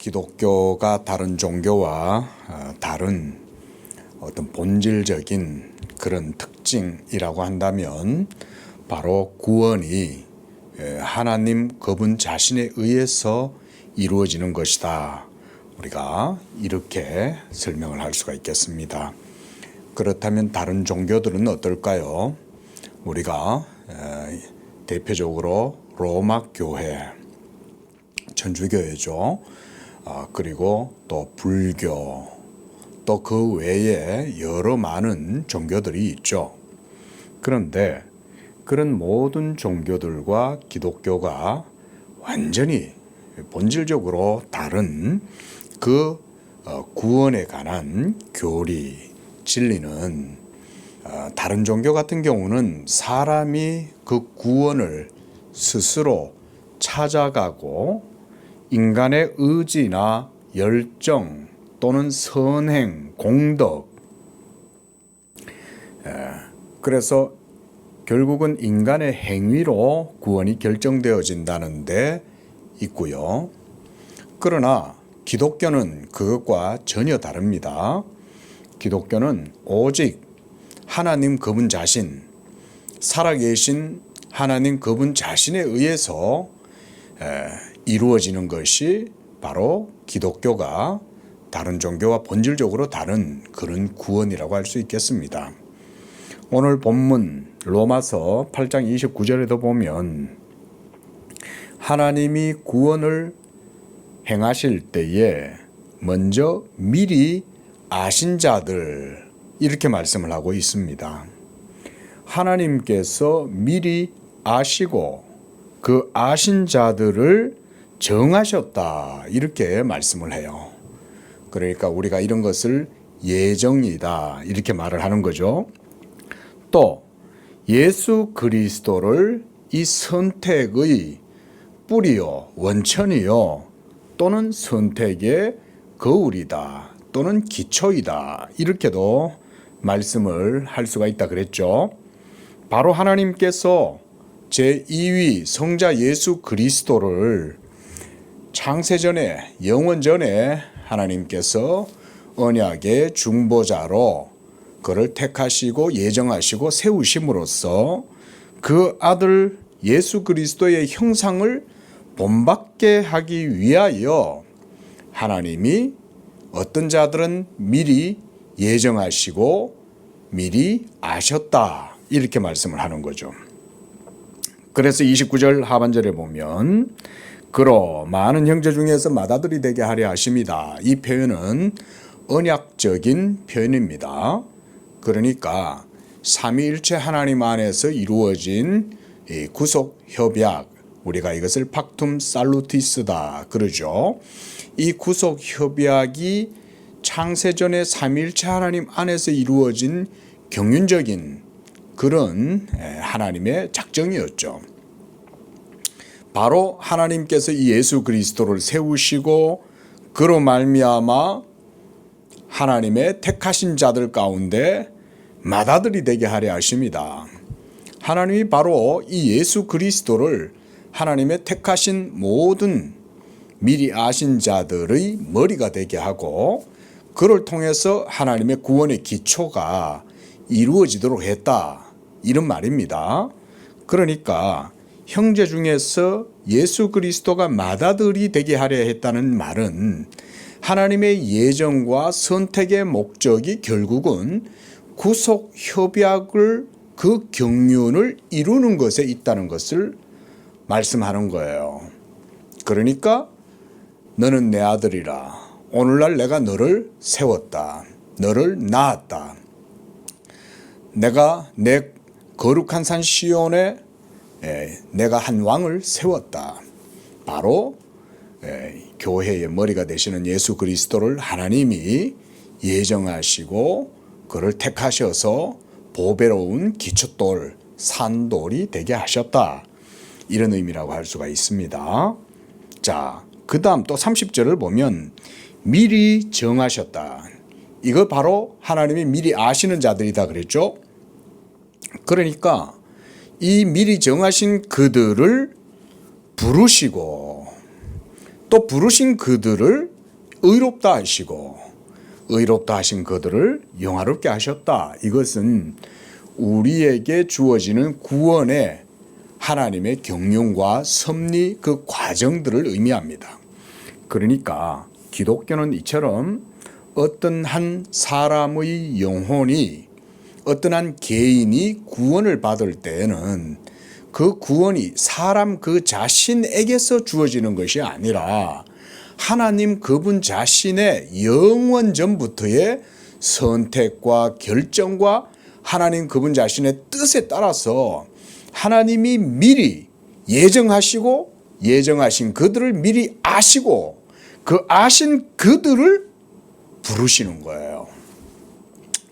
기독교가 다른 종교와 다른 어떤 본질적인 그런 특징이라고 한다면 바로 구원이 하나님 그분 자신에 의해서 이루어지는 것이다. 우리가 이렇게 설명을 할 수가 있겠습니다. 그렇다면 다른 종교들은 어떨까요? 우리가 대표적으로 로마 교회, 천주교회죠. 그리고 또 불교, 또 그 외에 여러 많은 종교들이 있죠. 그런데 그런 모든 종교들과 기독교가 완전히 본질적으로 다른 그 구원에 관한 교리, 진리는 다른 종교 같은 경우는 사람이 그 구원을 스스로 찾아가고 인간의 의지나 열정 또는 선행, 공덕, 그래서 결국은 인간의 행위로 구원이 결정되어진다는 데 있고요. 그러나 기독교는 그것과 전혀 다릅니다. 기독교는 오직 하나님 그분 자신, 살아계신 하나님 그분 자신에 의해서 이루어지는 것이 바로 기독교가 다른 종교와 본질적으로 다른 그런 구원이라고 할 수 있겠습니다. 오늘 본문 로마서 8장 29절에도 보면 하나님이 구원을 행하실 때에 먼저 미리 아신 자들 이렇게 말씀을 하고 있습니다. 하나님께서 미리 아시고 그 아신 자들을 정하셨다 이렇게 말씀을 해요. 그러니까 우리가 이런 것을 예정이다 이렇게 말을 하는 거죠. 또 예수 그리스도를 이 선택의 뿌리요 원천이요 또는 선택의 거울이다 또는 기초이다 이렇게도 말씀을 할 수가 있다 그랬죠. 바로 하나님께서 제2위 성자 예수 그리스도를 창세전에 영원전에 하나님께서 언약의 중보자로 그를 택하시고 예정하시고 세우심으로써 그 아들 예수 그리스도의 형상을 본받게 하기 위하여 하나님이 어떤 자들은 미리 예정하시고 미리 아셨다 이렇게 말씀을 하는 거죠. 그래서 29절 하반절에 보면 그로 많은 형제 중에서 맏아들이 되게 하려 하심이다. 이 표현은 언약적인 표현입니다. 그러니까 삼위일체 하나님 안에서 이루어진 구속 협약, 우리가 이것을 팍툼 살루티스다 그러죠. 이 구속 협약이 창세전에 삼위일체 하나님 안에서 이루어진 경륜적인 그런 하나님의 작정이었죠. 바로 하나님께서 이 예수 그리스도를 세우시고 그로 말미암아 하나님의 택하신 자들 가운데 맏아들이 되게 하려 하십니다. 하나님이 바로 이 예수 그리스도를 하나님의 택하신 모든 미리 아신 자들의 머리가 되게 하고 그를 통해서 하나님의 구원의 기초가 이루어지도록 했다 이런 말입니다. 그러니까 형제 중에서 예수 그리스도가 맏아들이 되게 하려 했다는 말은 하나님의 예정과 선택의 목적이 결국은 구속 협약을 그 경륜을 이루는 것에 있다는 것을 말씀하는 거예요. 그러니까 너는 내 아들이라 오늘날 내가 너를 세웠다. 너를 낳았다. 내가 내 거룩한 산 시온에 내가 한 왕을 세웠다. 바로 교회의 머리가 되시는 예수 그리스도를 하나님이 예정하시고 그를 택하셔서 보배로운 기초돌, 산돌이 되게 하셨다. 이런 의미라고 할 수가 있습니다. 자, 그 다음 또 30절을 보면 미리 정하셨다. 이거 바로 하나님이 미리 아시는 자들이다 그랬죠. 그러니까 이 미리 정하신 그들을 부르시고 또 부르신 그들을 의롭다 하시고 의롭다 하신 그들을 영화롭게 하셨다. 이것은 우리에게 주어지는 구원의 하나님의 경륜과 섭리 그 과정들을 의미합니다. 그러니까 기독교는 이처럼 어떤 한 사람의 영혼이 어떤 한 개인이 구원을 받을 때에는 그 구원이 사람 그 자신에게서 주어지는 것이 아니라 하나님 그분 자신의 영원 전부터의 선택과 결정과 하나님 그분 자신의 뜻에 따라서 하나님이 미리 예정하시고 예정하신 그들을 미리 아시고 그 아신 그들을 부르시는 거예요.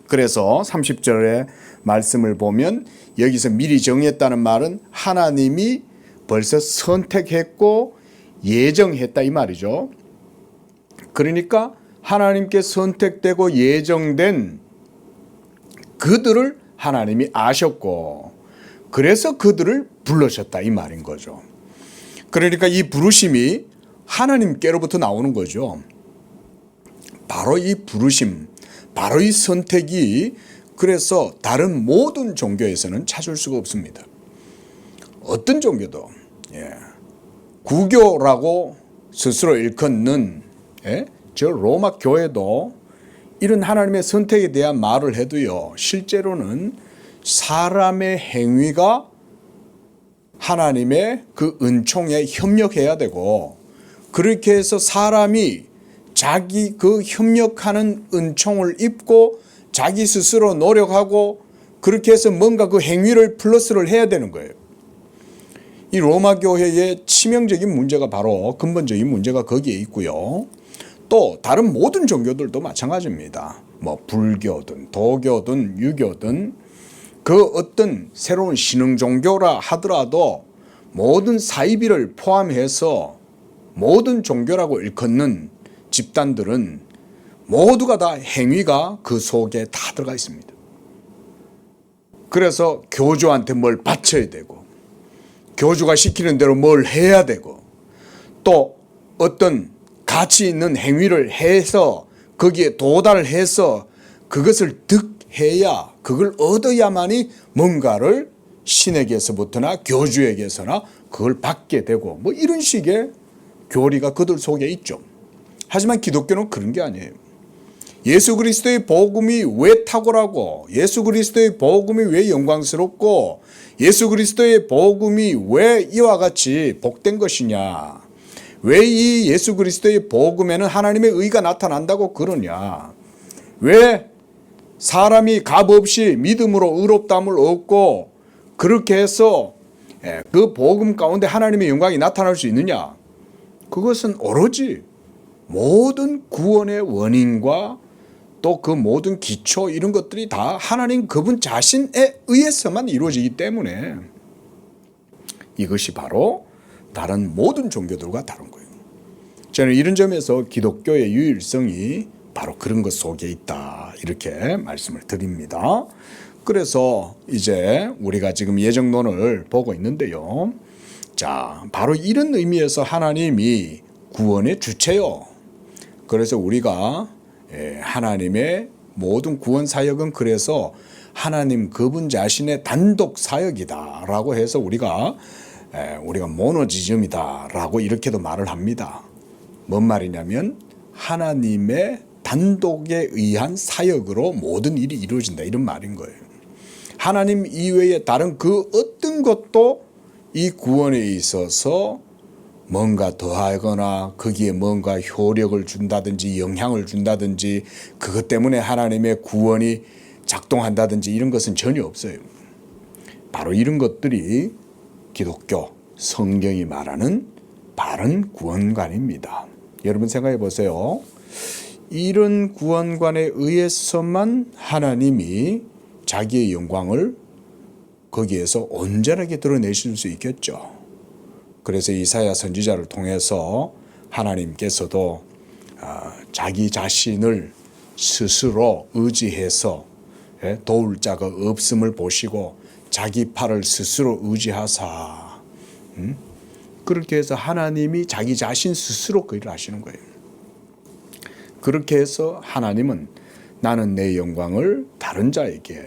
그래서 30절의 말씀을 보면 여기서 미리 정했다는 말은 하나님이 벌써 선택했고 예정했다 이 말이죠. 그러니까 하나님께 선택되고 예정된 그들을 하나님이 아셨고 그래서 그들을 불러셨다 이 말인 거죠. 그러니까 이 부르심이 하나님께로부터 나오는 거죠. 바로 이 부르심, 바로 이 선택이 그래서 다른 모든 종교에서는 찾을 수가 없습니다. 어떤 종교도 구교라고 스스로 일컫는 저 로마 교회도 이런 하나님의 선택에 대한 말을 해도요, 실제로는 사람의 행위가 하나님의 그 은총에 협력해야 되고 그렇게 해서 사람이 자기 그 협력하는 은총을 입고 자기 스스로 노력하고 그렇게 해서 뭔가 그 행위를 플러스를 해야 되는 거예요. 이 로마 교회의 치명적인 문제가 바로 근본적인 문제가 거기에 있고요. 또 다른 모든 종교들도 마찬가지입니다. 뭐 불교든 도교든 유교든 그 어떤 새로운 신흥 종교라 하더라도 모든 사이비를 포함해서 모든 종교라고 일컫는 집단들은 모두가 다 행위가 그 속에 다 들어가 있습니다. 그래서 교주한테 뭘 바쳐야 되고 교주가 시키는 대로 뭘 해야 되고 또 어떤 가치 있는 행위를 해서 거기에 도달해서 그것을 득해야 그걸 얻어야만이 뭔가를 신에게서부터나 교주에게서나 그걸 받게 되고 뭐 이런 식의 교리가 그들 속에 있죠. 하지만 기독교는 그런 게 아니에요. 예수 그리스도의 복음이 왜 탁월하고 예수 그리스도의 복음이 왜 영광스럽고 예수 그리스도의 복음이 왜 이와 같이 복된 것이냐, 왜 이 예수 그리스도의 복음에는 하나님의 의가 나타난다고 그러냐, 왜 사람이 값없이 믿음으로 의롭다함을 얻고 그렇게 해서 그 복음 가운데 하나님의 영광이 나타날 수 있느냐, 그것은 오로지 모든 구원의 원인과 또 그 모든 기초 이런 것들이 다 하나님 그분 자신에 의해서만 이루어지기 때문에 이것이 바로 다른 모든 종교들과 다른 거예요. 저는 이런 점에서 기독교의 유일성이 바로 그런 것 속에 있다 이렇게 말씀을 드립니다. 그래서 이제 우리가 지금 예정론을 보고 있는데요. 자, 바로 이런 의미에서 하나님이 구원의 주체요. 그래서 우리가 하나님의 모든 구원 사역은 그래서 하나님 그분 자신의 단독 사역이다라고 해서 우리가 모노지즘이다라고 이렇게도 말을 합니다. 뭔 말이냐면 하나님의 단독에 의한 사역으로 모든 일이 이루어진다 이런 말인 거예요. 하나님 이외에 다른 그 어떤 것도 이 구원에 있어서 뭔가 더하거나 거기에 뭔가 효력을 준다든지 영향을 준다든지 그것 때문에 하나님의 구원이 작동한다든지 이런 것은 전혀 없어요. 바로 이런 것들이 기독교 성경이 말하는 바른 구원관입니다. 여러분 생각해 보세요. 이런 구원관에 의해서만 하나님이 자기의 영광을 거기에서 온전하게 드러내실 수 있겠죠. 그래서 이사야 선지자를 통해서 하나님께서도 자기 자신을 스스로 의지해서 도울 자가 없음을 보시고 자기 팔을 스스로 의지하사 그렇게 해서 하나님이 자기 자신 스스로 그 일을 하시는 거예요. 그렇게 해서 하나님은 나는 내 영광을 다른 자에게,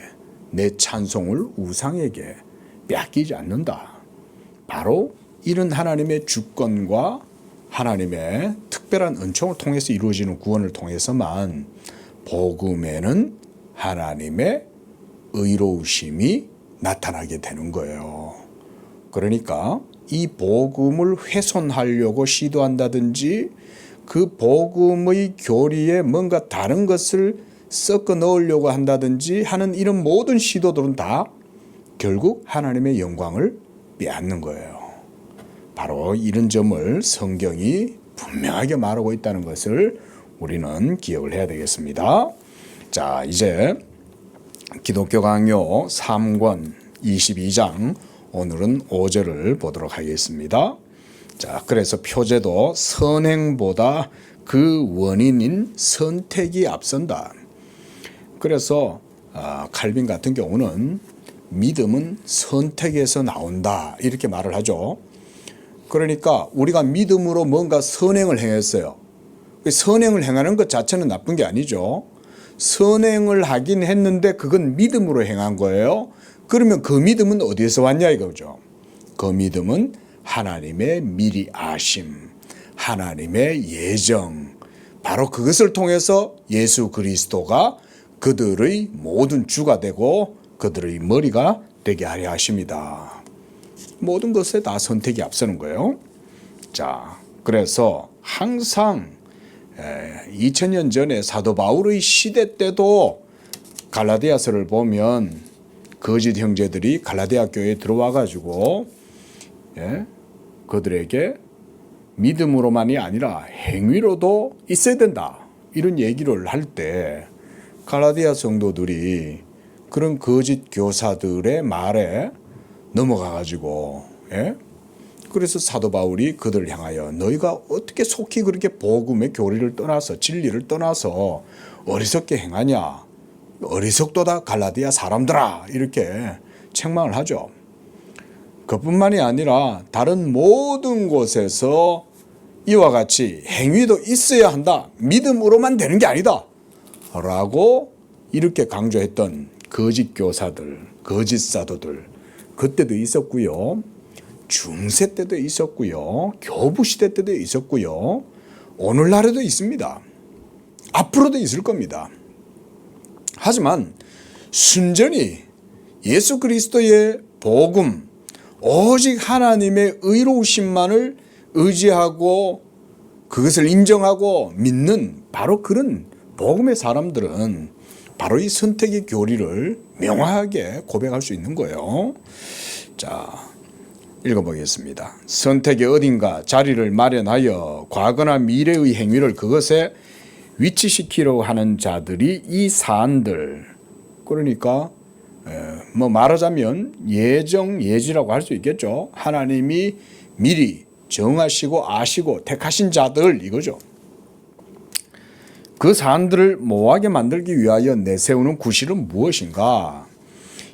내 찬송을 우상에게 빼앗기지 않는다. 바로 이런 하나님의 주권과 하나님의 특별한 은총을 통해서 이루어지는 구원을 통해서만 복음에는 하나님의 의로우심이 나타나게 되는 거예요. 그러니까 이 복음을 훼손하려고 시도한다든지 그 복음의 교리에 뭔가 다른 것을 섞어 넣으려고 한다든지 하는 이런 모든 시도들은 다 결국 하나님의 영광을 빼앗는 거예요. 바로 이런 점을 성경이 분명하게 말하고 있다는 것을 우리는 기억을 해야 되겠습니다. 자, 이제 기독교 강요 3권 22장 오늘은 5절을 보도록 하겠습니다. 자, 그래서 표제도 선행보다 그 원인인 선택이 앞선다. 그래서 칼빈 같은 경우는 믿음은 선택에서 나온다 이렇게 말을 하죠. 그러니까 우리가 믿음으로 뭔가 선행을 행했어요. 선행을 행하는 것 자체는 나쁜 게 아니죠. 선행을 하긴 했는데 그건 믿음으로 행한 거예요. 그러면 그 믿음은 어디에서 왔냐 이거죠. 그 믿음은 하나님의 미리 아심, 하나님의 예정, 바로 그것을 통해서 예수 그리스도가 그들의 모든 주가 되고 그들의 머리가 되게 하려 하십니다. 모든 것에 다 선택이 앞서는 거예요. 자, 그래서 항상 2000년 전에 사도 바울의 시대 때도 갈라디아서를 보면 거짓 형제들이 갈라디아 교회에 들어와 가지고 그들에게 믿음으로만이 아니라 행위로도 있어야 된다 이런 얘기를 할 때 갈라디아 성도들이 그런 거짓 교사들의 말에 넘어가 가지고 그래서 사도 바울이 그들을 향하여 너희가 어떻게 속히 그렇게 복음의 교리를 떠나서 진리를 떠나서 어리석게 행하냐, 어리석도다 갈라디아 사람들아 이렇게 책망을 하죠. 그뿐만이 아니라 다른 모든 곳에서 이와 같이 행위도 있어야 한다, 믿음으로만 되는 게 아니다 라고 이렇게 강조했던 거짓 교사들, 거짓 사도들 그때도 있었고요. 중세 때도 있었고요. 교부 시대 때도 있었고요. 오늘날에도 있습니다. 앞으로도 있을 겁니다. 하지만 순전히 예수 그리스도의 복음, 오직 하나님의 의로우심만을 의지하고 그것을 인정하고 믿는 바로 그런 복음의 사람들은 바로 이 선택의 교리를 명확하게 고백할 수 있는 거예요. 자, 읽어보겠습니다. 선택의 어딘가 자리를 마련하여 과거나 미래의 행위를 그것에 위치시키려고 하는 자들이 이 사안들, 그러니까 뭐 말하자면 예지라고 할 수 있겠죠. 하나님이 미리 정하시고 아시고 택하신 자들 이거죠. 그 사안들을 모호하게 만들기 위하여 내세우는 구실은 무엇인가?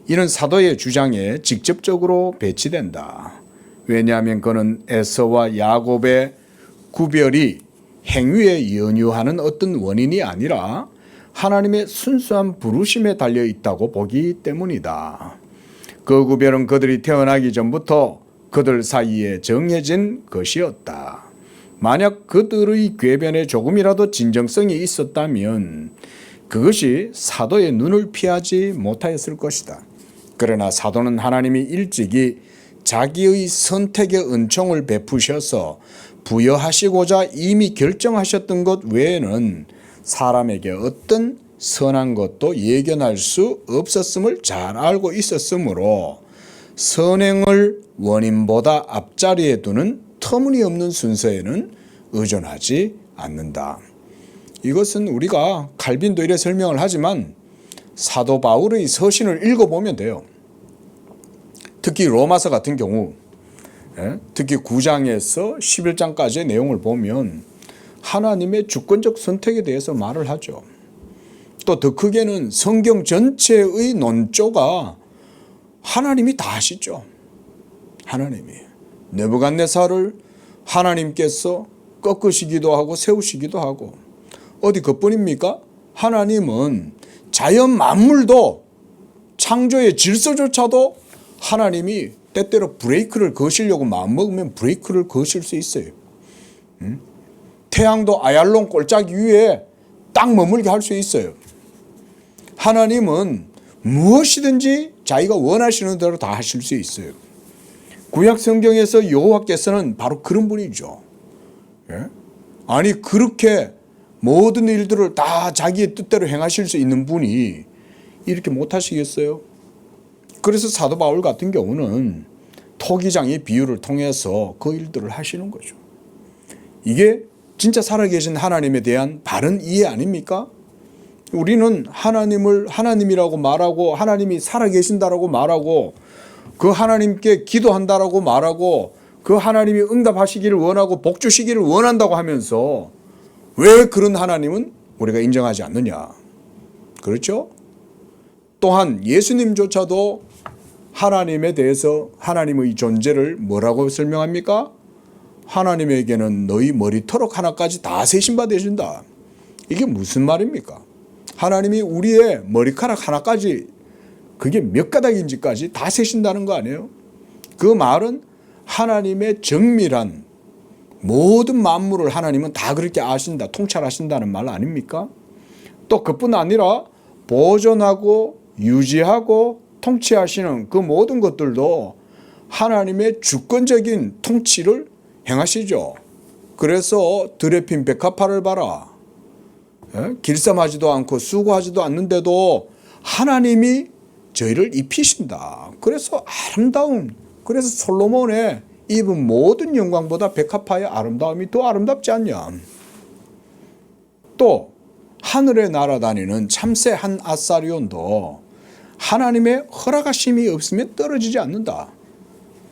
이는 사도의 주장에 직접적으로 배치된다. 왜냐하면 그는 에서와 야곱의 구별이 행위에 연유하는 어떤 원인이 아니라 하나님의 순수한 부르심에 달려 있다고 보기 때문이다. 그 구별은 그들이 태어나기 전부터 그들 사이에 정해진 것이었다. 만약 그들의 궤변에 조금이라도 진정성이 있었다면 그것이 사도의 눈을 피하지 못하였을 것이다. 그러나 사도는 하나님이 일찍이 자기의 선택의 은총을 베푸셔서 부여하시고자 이미 결정하셨던 것 외에는 사람에게 어떤 선한 것도 예견할 수 없었음을 잘 알고 있었으므로 선행을 원인보다 앞자리에 두는 터무니없는 순서에는 의존하지 않는다. 이것은 우리가 칼빈도 이래 설명을 하지만 사도 바울의 서신을 읽어보면 돼요. 특히 로마서 같은 경우, 특히 9장에서 11장까지의 내용을 보면 하나님의 주권적 선택에 대해서 말을 하죠. 또 더 크게는 성경 전체의 논조가 하나님이 다 하시죠. 하나님이 느부갓네살을 하나님께서 꺾으시기도 하고 세우시기도 하고 어디 그뿐입니까? 하나님은 자연 만물도 창조의 질서조차도 하나님이 때때로 브레이크를 거시려고 마음먹으면 브레이크를 거실 수 있어요. 태양도 아얄론 꼴짝 위에 딱 머물게 할 수 있어요. 하나님은 무엇이든지 자기가 원하시는 대로 다 하실 수 있어요. 구약 성경에서 여호와께서는 바로 그런 분이죠. 예? 아니 그렇게 모든 일들을 다 자기의 뜻대로 행하실 수 있는 분이 이렇게 못하시겠어요? 그래서 사도 바울 같은 경우는 토기장의 비유를 통해서 그 일들을 하시는 거죠. 이게 진짜 살아계신 하나님에 대한 바른 이해 아닙니까? 우리는 하나님을 하나님이라고 말하고 하나님이 살아계신다라고 말하고 그 하나님께 기도한다라고 말하고 그 하나님이 응답하시기를 원하고 복 주시기를 원한다고 하면서 왜 그런 하나님은 우리가 인정하지 않느냐? 그렇죠? 또한 예수님조차도 하나님에 대해서 하나님의 존재를 뭐라고 설명합니까? 하나님에게는 너희 머리털ок 하나까지 다 세신바 되신다. 이게 무슨 말입니까? 하나님이 우리의 머리카락 하나까지 그게 몇 가닥인지까지 다 세신다는 거 아니에요? 그 말은 하나님의 정밀한 모든 만물을 하나님은 다 그렇게 아신다, 통찰하신다는 말 아닙니까? 또 그뿐 아니라 보존하고 유지하고 통치하시는 그 모든 것들도 하나님의 주권적인 통치를 행하시죠. 그래서 드레핀 백합화를 봐라. 길쌈하지도 않고 수고하지도 않는데도 하나님이 저희를 입히신다. 그래서 아름다운, 그래서 솔로몬의 입은 모든 영광보다 백합화의 아름다움이 더 아름답지 않냐. 또 하늘에 날아다니는 참새 한 아사리온도 하나님의 허락하심이 없으면 떨어지지 않는다.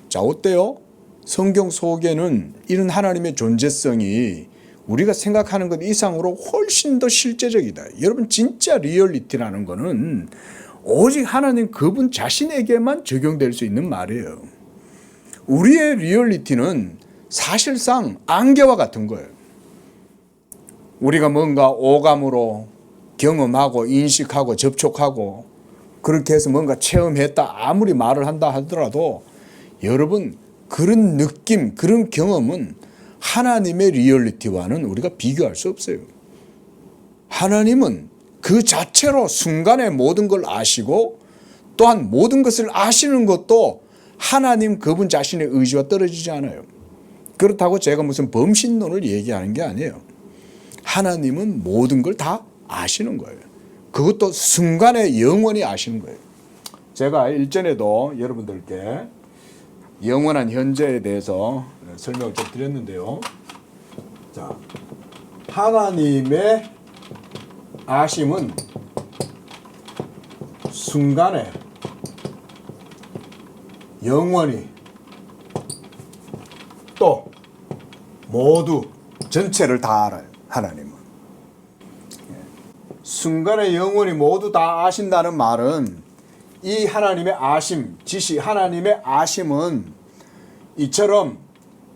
자, 어때요? 성경 속에는 이런 하나님의 존재성이 우리가 생각하는 것 이상으로 훨씬 더 실제적이다. 여러분 진짜 리얼리티라는 거는 오직 하나님 그분 자신에게만 적용될 수 있는 말이에요. 우리의 리얼리티는 사실상 안개와 같은 거예요. 우리가 뭔가 오감으로 경험하고 인식하고 접촉하고 그렇게 해서 뭔가 체험했다 아무리 말을 한다 하더라도 여러분 그런 느낌 그런 경험은 하나님의 리얼리티와는 우리가 비교할 수 없어요. 하나님은 그 자체로 순간에 모든 걸 아시고 또한 모든 것을 아시는 것도 하나님 그분 자신의 의지와 떨어지지 않아요. 그렇다고 제가 무슨 범신론을 얘기하는 게 아니에요. 하나님은 모든 걸 다 아시는 거예요. 그것도 순간에 영원히 아시는 거예요. 제가 일전에도 여러분들께 영원한 현재에 대해서 설명을 좀 드렸는데요. 자, 하나님의 아심은 순간에 영원히 또 모두 전체를 다 알아요. 하나님은 순간에 영원히 모두 다 아신다는 말은 이 하나님의 아심, 지시 하나님의 아심은 이처럼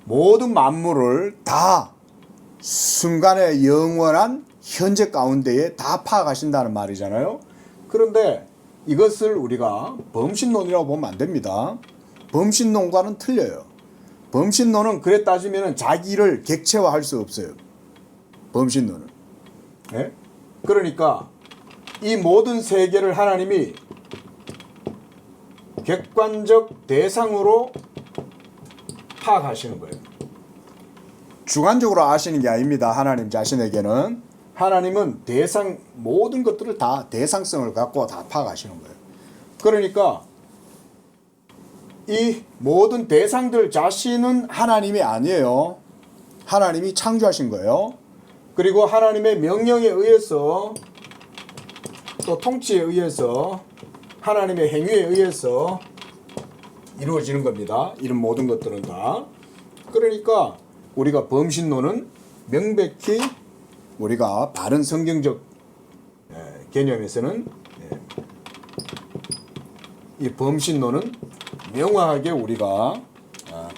모든 만물을 다 순간의 영원한 현재 가운데에 다 파악하신다는 말이잖아요. 그런데 이것을 우리가 범신론이라고 보면 안 됩니다. 범신론과는 틀려요. 범신론은 그래 따지면 자기를 객체화할 수 없어요. 범신론은. 네? 그러니까 이 모든 세계를 하나님이 객관적 대상으로 파악하시는 거예요. 주관적으로 아시는 게 아닙니다. 하나님 자신에게는. 하나님은 대상 모든 것들을 다 대상성을 갖고 다 파악하시는 거예요. 그러니까 이 모든 대상들 자신은 하나님이 아니에요. 하나님이 창조하신 거예요. 그리고 하나님의 명령에 의해서 또 통치에 의해서 하나님의 행위에 의해서 이루어지는 겁니다. 이런 모든 것들은 다. 그러니까 우리가 범신론은 명백히 우리가 바른 성경적 개념에서는 이 범신론은 명확하게 우리가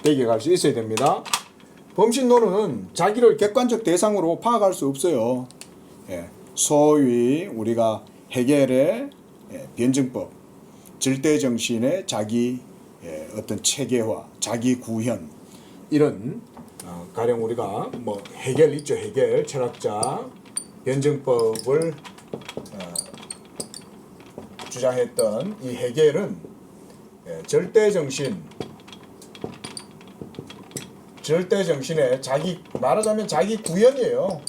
배격할 수 있어야 됩니다. 범신론은 자기를 객관적 대상으로 파악할 수 없어요. 소위 우리가 해겔의 변증법, 절대정신의 자기 어떤 체계화, 자기 구현 이런 가령 우리가 뭐 해겔 있죠. 해겔 철학자 변증법을 주장했던 이 해겔은 절대정신의 자기 말하자면 자기 구현이에요.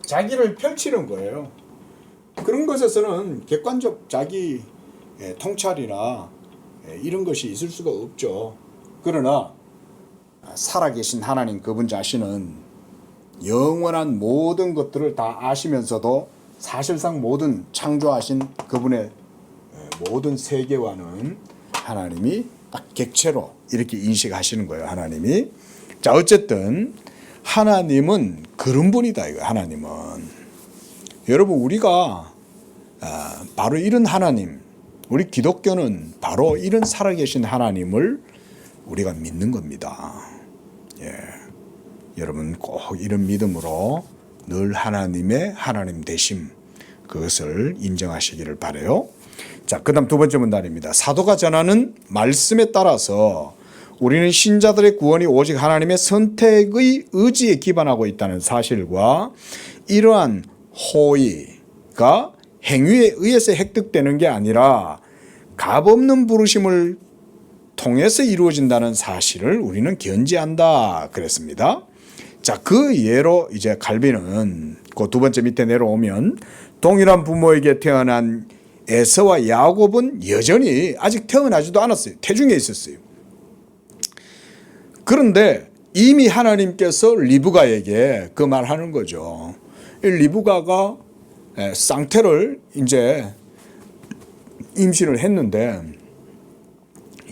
자기를 펼치는 거예요. 그런 것에서는 객관적 자기 통찰이나 이런 것이 있을 수가 없죠. 그러나 살아계신 하나님 그분 자신은 영원한 모든 것들을 다 아시면서도 사실상 모든 창조하신 그분의 모든 세계와는 하나님이 딱 객체로 이렇게 인식하시는 거예요. 하나님이. 자, 어쨌든 하나님은 그런 분이다. 이거 하나님은 여러분 우리가 바로 이런 하나님, 우리 기독교는 바로 이런 살아계신 하나님을 우리가 믿는 겁니다. 여러분 꼭 이런 믿음으로 늘 하나님의 하나님 되심 그것을 인정하시기를 바라요. 자, 그다음 두 번째 문단입니다. 사도가 전하는 말씀에 따라서 우리는 신자들의 구원이 오직 하나님의 선택의 의지에 기반하고 있다는 사실과 이러한 호의가 행위에 의해서 획득되는 게 아니라 값없는 부르심을 통해서 이루어진다는 사실을 우리는 견지한다 그랬습니다. 자, 그 예로 이제 갈비는 그 두 번째 밑에 내려오면 동일한 부모에게 태어난 에서와 야곱은 여전히 아직 태어나지도 않았어요. 태중에 있었어요. 그런데 이미 하나님께서 리브가에게 그 말하는 거죠. 리브가가 쌍태를 이제 임신을 했는데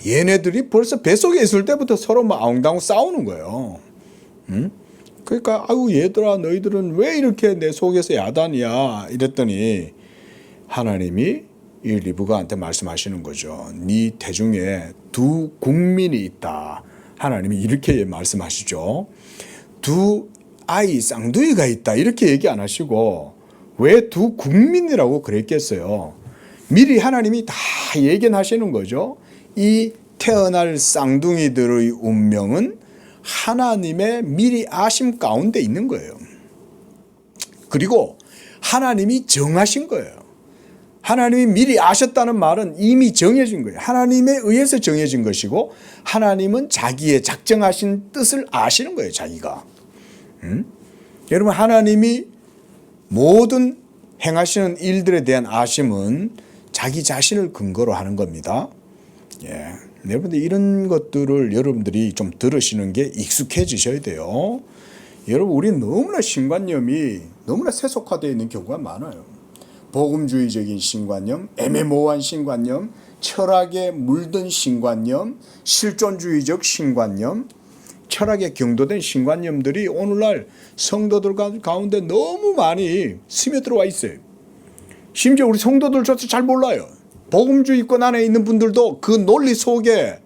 얘네들이 벌써 뱃속에 있을 때부터 서로 막 아웅다웅 싸우는 거예요. 그러니까 아유 얘들아 너희들은 왜 이렇게 내 속에서 야단이야 이랬더니 하나님이 이 리브가한테 말씀하시는 거죠. 네 태중에 두 국민이 있다. 하나님이 이렇게 말씀하시죠. 두 아이 쌍둥이가 있다. 이렇게 얘기 안 하시고 왜 두 국민이라고 그랬겠어요. 미리 하나님이 다 예견하시는 거죠. 이 태어날 쌍둥이들의 운명은 하나님의 미리 아심 가운데 있는 거예요. 그리고 하나님이 정하신 거예요. 하나님이 미리 아셨다는 말은 이미 정해진 거예요. 하나님에 의해서 정해진 것이고 하나님은 자기의 작정하신 뜻을 아시는 거예요. 자기가. 여러분 하나님이 모든 행하시는 일들에 대한 아심은 자기 자신을 근거로 하는 겁니다. 여러분들 이런 것들을 여러분들이 좀 들으시는 게 익숙해지셔야 돼요. 여러분 우리 너무나 신관념이 너무나 세속화되어 있는 경우가 많아요. 복음주의적인 신관념, 애매모호한 신관념, 철학에 물든 신관념, 실존주의적 신관념, 철학에 경도된 신관념들이 오늘날 성도들 가운데 너무 많이 스며들어와 있어요. 심지어 우리 성도들조차 잘 몰라요. 복음주의권 안에 있는 분들도 그 논리 속에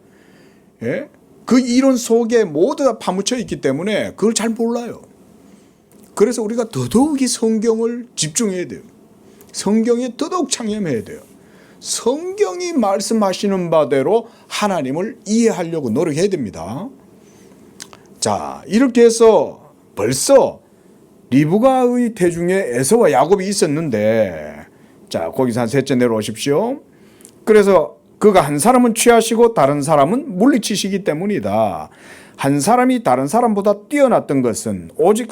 그 이론 속에 모두 다 파묻혀 있기 때문에 그걸 잘 몰라요. 그래서 우리가 더더욱이 성경을 집중해야 돼요. 성경에 더더욱 창념해야 돼요. 성경이 말씀하시는 바대로 하나님을 이해하려고 노력해야 됩니다. 자, 이렇게 해서 벌써 리브가의 태중에 에서와 야곱이 있었는데 자, 거기서 한 셋째 내려오십시오. 그래서 그가 한 사람은 취하시고 다른 사람은 물리치시기 때문이다. 한 사람이 다른 사람보다 뛰어났던 것은 오직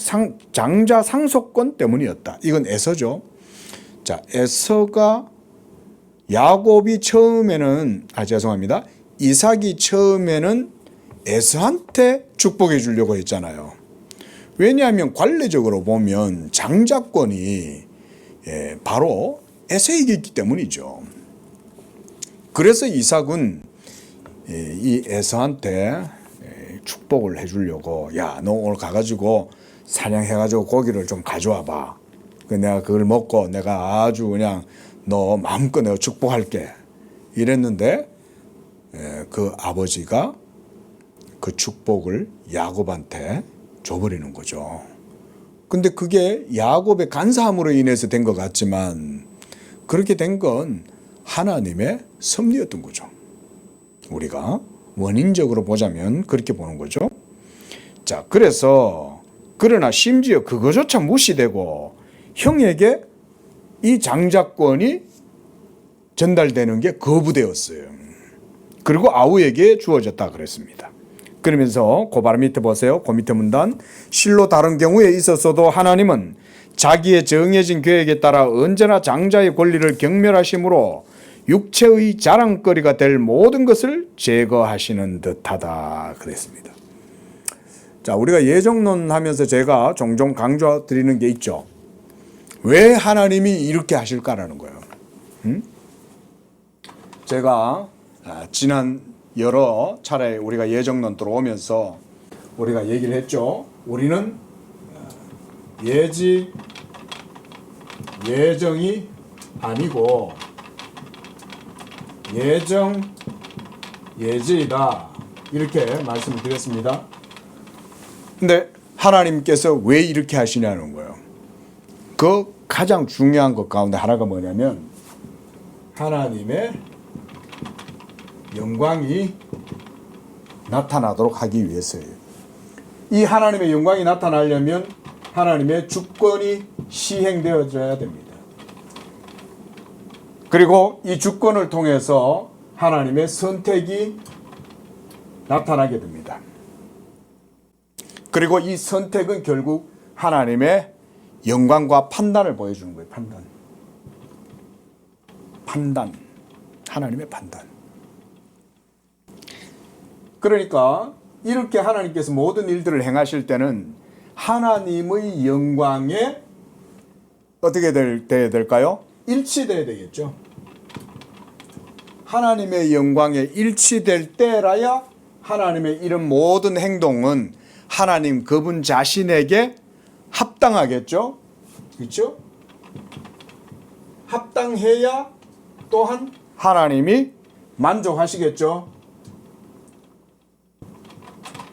장자 상속권 때문이었다. 이건 에서죠. 자, 에서가 야곱이 처음에는 죄송합니다. 이삭이 처음에는 에서한테 축복해 주려고 했잖아요. 왜냐하면 관례적으로 보면 장자권이 바로 에서에게 있기 때문이죠. 그래서 이삭은 이 에서한테 축복을 해 주려고 야, 너 오늘 가가지고 사냥해가지고 고기를 좀 가져와 봐. 내가 그걸 먹고 내가 아주 그냥 너 마음껏 내가 축복할게 이랬는데 그 아버지가 그 축복을 야곱한테 줘버리는 거죠. 근데 그게 야곱의 간사함으로 인해서 된 것 같지만 그렇게 된 건 하나님의 섭리였던 거죠. 우리가 원인적으로 보자면 그렇게 보는 거죠. 자, 그래서 그러나 심지어 그거조차 무시되고 형에게 이 장자권이 전달되는 게 거부되었어요. 그리고 아우에게 주어졌다 그랬습니다. 그러면서 그 바로 밑에 보세요. 그 밑에 문단. 실로 다른 경우에 있었어도 하나님은 자기의 정해진 계획에 따라 언제나 장자의 권리를 경멸하심으로 육체의 자랑거리가 될 모든 것을 제거하시는 듯하다 그랬습니다. 자, 우리가 예정론 하면서 제가 종종 강조드리는 게 있죠. 왜 하나님이 이렇게 하실까라는 거예요. 제가 지난 여러 차례 우리가 예정론 들어오면서 우리가 얘기를 했죠. 우리는 예정이 아니고 예지이다 이렇게 말씀을 드렸습니다. 근데 하나님께서 왜 이렇게 하시냐는 거예요. 그 가장 중요한 것 가운데 하나가 뭐냐면 하나님의 영광이 나타나도록 하기 위해서예요. 이 하나님의 영광이 나타나려면 하나님의 주권이 시행되어져야 됩니다. 그리고 이 주권을 통해서 하나님의 선택이 나타나게 됩니다. 그리고 이 선택은 결국 하나님의 영광과 판단을 보여주는 거예요. 판단. 하나님의 판단. 그러니까 이렇게 하나님께서 모든 일들을 행하실 때는 하나님의 영광에 어떻게 돼야 될까요? 일치돼야 되겠죠. 하나님의 영광에 일치될 때라야 하나님의 이런 모든 행동은 하나님 그분 자신에게 합당하겠죠. 그렇죠? 합당해야 또한 하나님이 만족하시겠죠.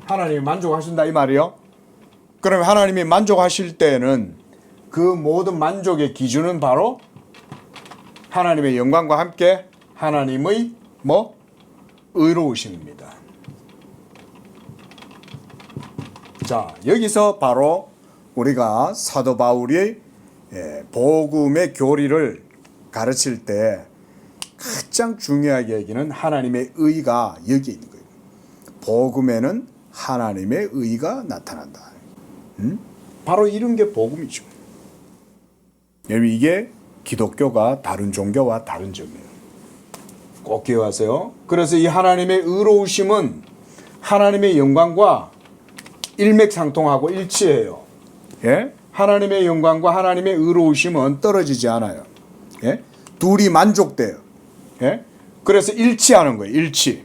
하나님이 만족하신다 이 말이요. 그러면 하나님이 만족하실 때는 그 모든 만족의 기준은 바로 하나님의 영광과 함께 하나님의 의로우심입니다. 자, 여기서 바로 우리가 사도 바울이 복음의 교리를 가르칠 때 가장 중요하게 여기는 하나님의 의가 여기 있는 거예요. 복음에는 하나님의 의가 나타난다. 바로 이런 게 복음이죠. 여러분, 이게 기독교가 다른 종교와 다른 점이에요. 꼭 기억하세요. 그래서 이 하나님의 의로우심은 하나님의 영광과 일맥상통하고 일치해요. 예? 하나님의 영광과 하나님의 의로우심은 떨어지지 않아요. 예? 둘이 만족돼요. 예? 그래서 일치하는 거예요. 일치.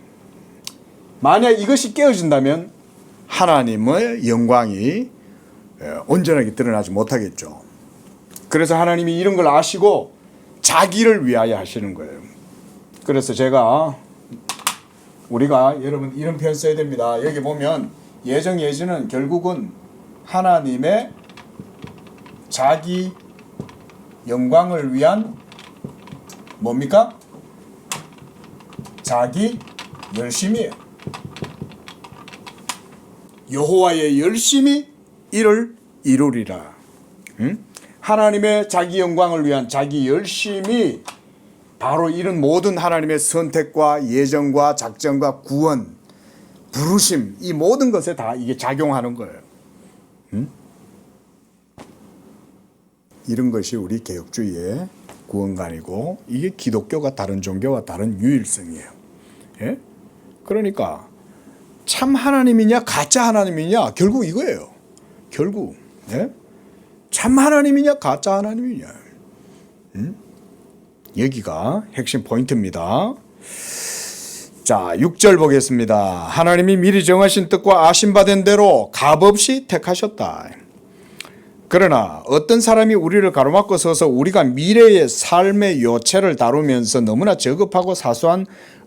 만약 이것이 깨어진다면 하나님의 영광이 온전하게 드러나지 못하겠죠. 그래서 하나님이 이런 걸 아시고 자기를 위하여 하시는 거예요. 그래서 우리가 여러분 이런 표현 써야 됩니다. 여기 보면 예지는 결국은 하나님의 자기 영광을 위한 뭡니까? 자기 열심이에요. 여호와의 열심이 이를 이루리라. 하나님의 자기 영광을 위한 자기 열심이 바로 이런 모든 하나님의 선택과 예정과 작정과 구원, 부르심, 이 모든 것에 다 이게 작용하는 거예요. 이런 것이 우리 개혁주의의 구원관이고 이게 기독교가 다른 종교와 다른 유일성이에요. 예? 그러니까 참 하나님이냐 가짜 하나님이냐 결국 이거예요. 결국 예? 참 하나님이냐 가짜 하나님이냐. 여기가 핵심 포인트입니다. 자, 6절 보겠습니다. 하나님이 미리 정하신 뜻과 아심받은 대로 값없이 택하셨다. 그러나 어떤 사람이 우리를 가로막고 서서 우리가 미래의 삶의 요체를 다루면서 너무나 저급하고 사소한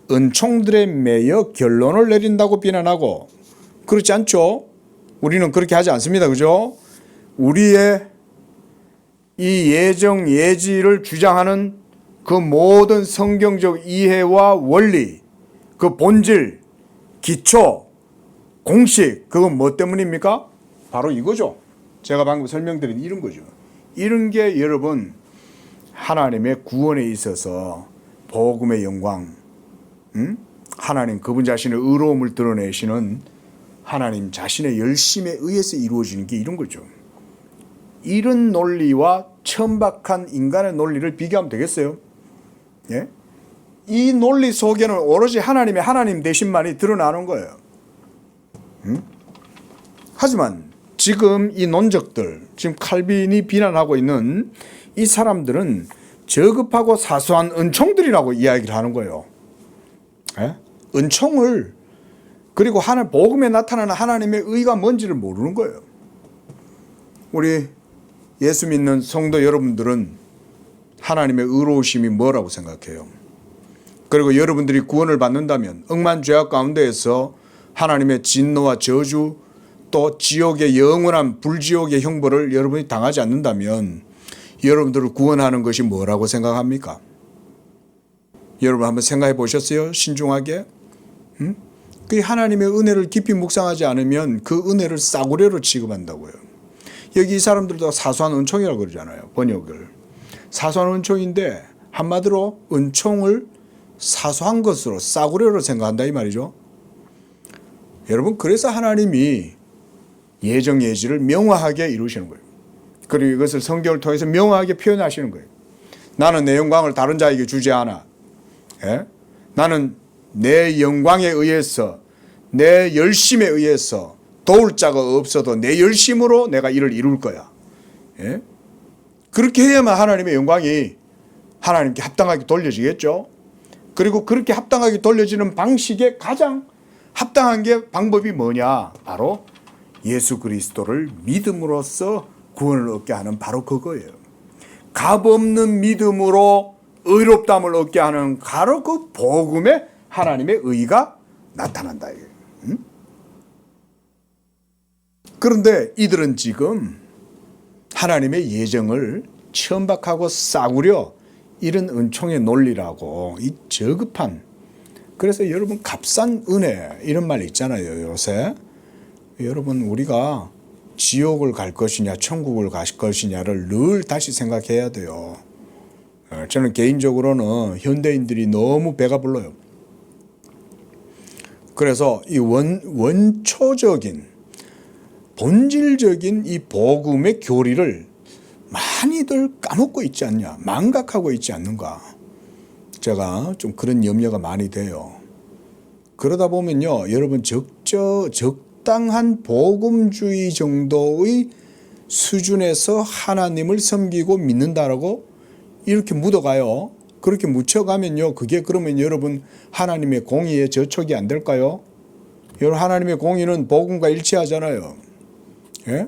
은총들에 매여 결론을 내린다고 비난하고, 그렇지 않죠? 우리는 그렇게 하지 않습니다. 그죠? 우리의 이 예정 예지를 주장하는 그 모든 성경적 이해와 원리, 그 본질, 기초, 공식, 그건 뭐 때문입니까? 바로 이거죠. 제가 방금 설명드린 이런 거죠. 이런 게 여러분 하나님의 구원에 있어서 복음의 영광, 하나님 그분 자신의 의로움을 드러내시는 하나님 자신의 열심에 의해서 이루어지는 게 이런 거죠. 이런 논리와 천박한 인간의 논리를 비교하면 되겠어요? 예? 이 논리 속에는 오로지 하나님의 하나님 되신만이 드러나는 거예요. 하지만 지금 이 논적들, 지금 칼빈이 비난하고 있는 이 사람들은 저급하고 사소한 은총들이라고 이야기를 하는 거예요. 예? 은총을, 그리고 복음에 나타나는 하나님의 의가 뭔지를 모르는 거예요. 우리 예수 믿는 성도 여러분들은 하나님의 의로우심이 뭐라고 생각해요? 그리고 여러분들이 구원을 받는다면 억만 죄악 가운데에서 하나님의 진노와 저주, 또 지옥의 영원한 불지옥의 형벌을 여러분이 당하지 않는다면 여러분들을 구원하는 것이 뭐라고 생각합니까? 여러분 한번 생각해 보셨어요? 신중하게? 그 하나님의 은혜를 깊이 묵상하지 않으면 그 은혜를 싸구려로 취급한다고요. 여기 이 사람들도 사소한 은총이라고 그러잖아요. 번역을. 사소한 은총인데 한마디로 은총을 사소한 것으로 싸구려로 생각한다 이 말이죠. 여러분, 그래서 하나님이 예정 예지를 명확하게 이루시는 거예요. 그리고 이것을 성경을 통해서 명확하게 표현하시는 거예요. 나는 내 영광을 다른 자에게 주지 않아. 예? 나는 내 영광에 의해서, 내 열심에 의해서 도울 자가 없어도 내 열심으로 내가 이를 이룰 거야. 예? 그렇게 해야만 하나님의 영광이 하나님께 합당하게 돌려지겠죠. 그리고 그렇게 합당하게 돌려지는 방식에 가장 합당한 게 방법이 뭐냐? 바로 예수 그리스도를 믿음으로써 구원을 얻게 하는 바로 그거예요. 값없는 믿음으로 의롭다함을 얻게 하는 바로 그 복음에 하나님의 의가 나타난다. 그런데 이들은 지금 하나님의 예정을 천박하고 싸구려 이런 은총의 논리라고 이 저급한, 그래서 여러분 값싼 은혜 이런 말 있잖아요. 요새 여러분 우리가 지옥을 갈 것이냐 천국을 갈 것이냐를 늘 다시 생각해야 돼요. 저는 개인적으로는 현대인들이 너무 배가 불러요. 그래서 이 원초적인 본질적인 이 복음의 교리를 많이들 까먹고 있지 않냐, 망각하고 있지 않는가, 제가 좀 그런 염려가 많이 돼요. 그러다 보면요, 여러분 적당한 복음주의 정도의 수준에서 하나님을 섬기고 믿는다라고 이렇게 묻어가요. 그렇게 묻혀가면요, 그게 그러면 여러분 하나님의 공의에 저촉이 안 될까요? 여러분 하나님의 공의는 복음과 일치하잖아요. 예?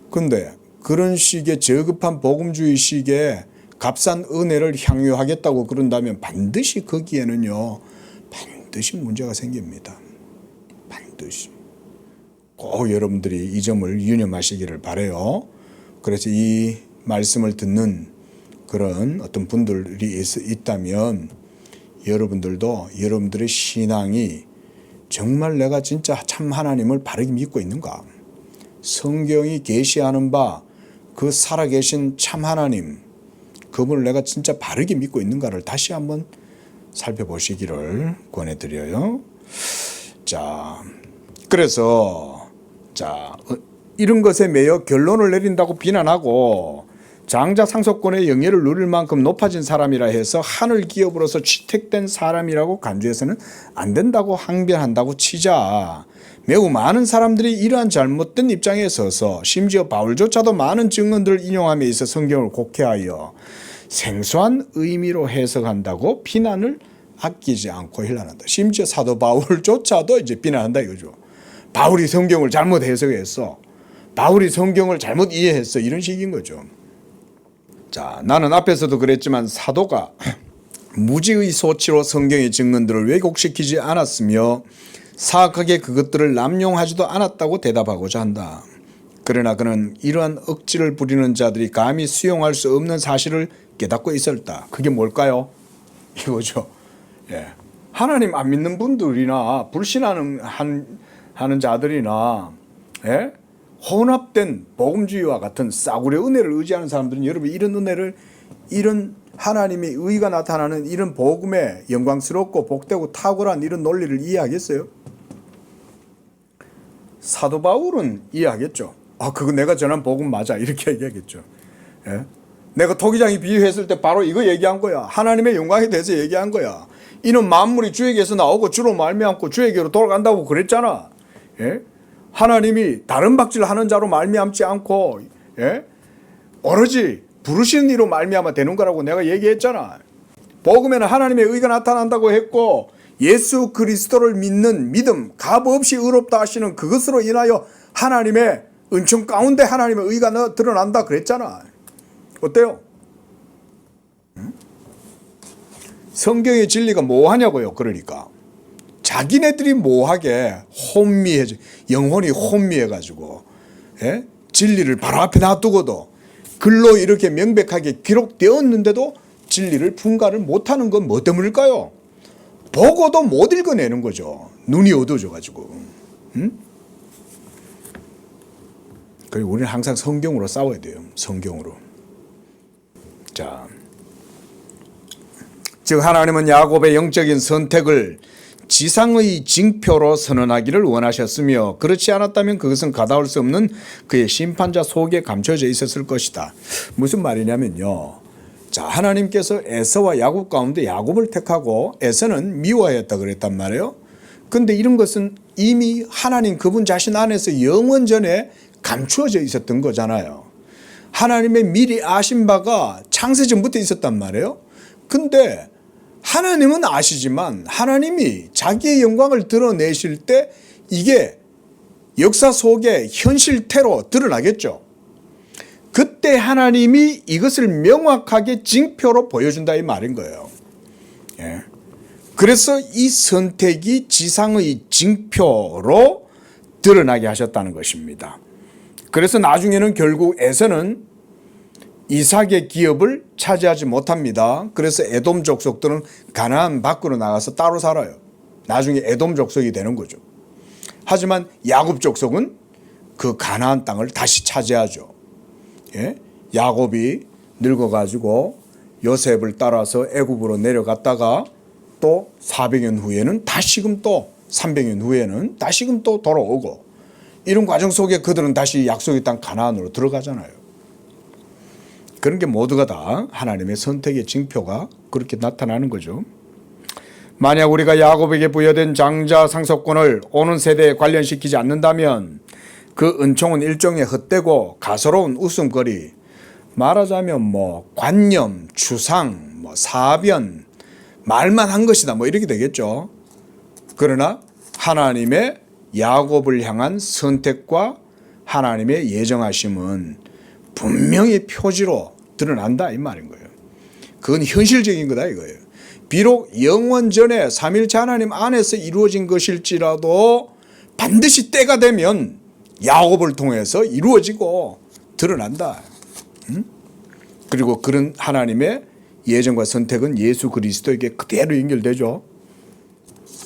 근데 그런 식의 저급한 복음주의식의 값싼 은혜를 향유하겠다고 그런다면 반드시 거기에는요, 반드시 문제가 생깁니다. 반드시. 꼭 여러분들이 이 점을 유념하시기를 바라요. 그래서 이 말씀을 듣는 그런 어떤 분들이 있다면 여러분들도 여러분들의 신앙이 정말 내가 진짜 참 하나님을 바르게 믿고 있는가, 성경이 계시하는 바 그 살아계신 참 하나님, 그분을 내가 진짜 바르게 믿고 있는가를 다시 한번 살펴보시기를 권해드려요. 자, 그래서 이런 것에 매여 결론을 내린다고 비난하고 장자 상속권의 영예를 누릴 만큼 높아진 사람이라 해서 하늘 기업으로서 취택된 사람이라고 간주해서는 안 된다고 항변한다고 치자, 매우 많은 사람들이 이러한 잘못된 입장에 서서 심지어 바울조차도 많은 증언들을 인용함에 있어 성경을 곡해하여 생소한 의미로 해석한다고 비난을 아끼지 않고 힐난한다. 심지어 사도 바울조차도 이제 비난한다 이거죠. 바울이 성경을 잘못 해석했어, 바울이 성경을 잘못 이해했어, 이런 식인 거죠. 자, 나는 앞에서도 그랬지만 사도가 무지의 소치로 성경의 증언들을 왜곡시키지 않았으며 사악하게 그것들을 남용하지도 않았다고 대답하고자 한다. 그러나 그는 이러한 억지를 부리는 자들이 감히 수용할 수 없는 사실을 깨닫고 있었다. 그게 뭘까요? 이거죠. 예. 하나님 안 믿는 분들이나 불신하는 하는 자들이나, 예? 혼합된 복음주의와 같은 싸구려 은혜를 의지하는 사람들은 여러분 이런 은혜를, 이런 하나님의 의가 나타나는 이런 복음에 영광스럽고 복되고 탁월한 이런 논리를 이해하겠어요? 사도 바울은 이해하겠죠. 아, 그거 내가 전한 복음 맞아, 이렇게 얘기하겠죠. 예? 내가 토기장이 비유했을 때 바로 이거 얘기한 거야. 하나님의 영광에 대해서 얘기한 거야. 이는 만물이 주에게서 나오고 주로 말미암고 주에게로 돌아간다고 그랬잖아. 예? 하나님이 다른 박질하는 자로 말미암지 않고, 예? 오로지 부르시는 이로 말미암아 되는 거라고 내가 얘기했잖아. 복음에는 하나님의 의가 나타난다고 했고, 예수 그리스도를 믿는 믿음, 값없이 의롭다 하시는 그것으로 인하여 하나님의 은총 가운데 하나님의 의가 드러난다 그랬잖아. 어때요? 성경의 진리가 뭐하냐고요. 그러니까 자기네들이 뭐하게 혼미해져, 영혼이 혼미해가지고, 예? 진리를 바로 앞에 놔두고도 글로 이렇게 명백하게 기록되었는데도 진리를 분간을 못하는 건 뭐 때문일까요? 보고도 못 읽어내는 거죠. 눈이 어두워져가지고. 그리고 우리는 항상 성경으로 싸워야 돼요. 성경으로. 자, 즉 하나님은 야곱의 영적인 선택을 지상의 징표로 선언하기를 원하셨으며 그렇지 않았다면 그것은 가다울 수 없는 그의 심판자 속에 감춰져 있었을 것이다. 무슨 말이냐면요. 자, 하나님께서 에서와 야곱 가운데 야곱을 택하고 에서는 미워하였다 그랬단 말이에요. 근데 이런 것은 이미 하나님 그분 자신 안에서 영원 전에 감추어져 있었던 거잖아요. 하나님의 미리 아신 바가 창세 전부터 있었단 말이에요. 근데 하나님은 아시지만 하나님이 자기의 영광을 드러내실 때 이게 역사 속에 현실태로 드러나겠죠. 그때 하나님이 이것을 명확하게 징표로 보여준다 이 말인 거예요. 예. 그래서 이 선택이 지상의 징표로 드러나게 하셨다는 것입니다. 그래서 나중에는 결국 에서는 이삭의 기업을 차지하지 못합니다. 그래서 에돔 족속들은 가나안 밖으로 나가서 따로 살아요. 나중에 에돔 족속이 되는 거죠. 하지만 야곱 족속은 그 가나안 땅을 다시 차지하죠. 예? 야곱이 늙어가지고 요셉을 따라서 애굽으로 내려갔다가 또 400년 후에는 다시금 또 300년 후에는 다시금 또 돌아오고 이런 과정 속에 그들은 다시 약속의 땅 가나안으로 들어가잖아요. 그런 게 모두가 다 하나님의 선택의 징표가 그렇게 나타나는 거죠. 만약 우리가 야곱에게 부여된 장자 상속권을 오는 세대에 관련시키지 않는다면 그 은총은 일종의 헛되고 가소로운 웃음거리, 말하자면 뭐 관념, 추상, 뭐 사변, 말만 한 것이다 뭐 이렇게 되겠죠. 그러나 하나님의 야곱을 향한 선택과 하나님의 예정하심은 분명히 표지로 드러난다 이 말인 거예요. 그건 현실적인 거다 이거예요. 비록 영원전에 삼일체 하나님 안에서 이루어진 것일지라도 반드시 때가 되면 야곱을 통해서 이루어지고 드러난다. 그리고 그런 하나님의 예정과 선택은 예수 그리스도에게 그대로 연결되죠.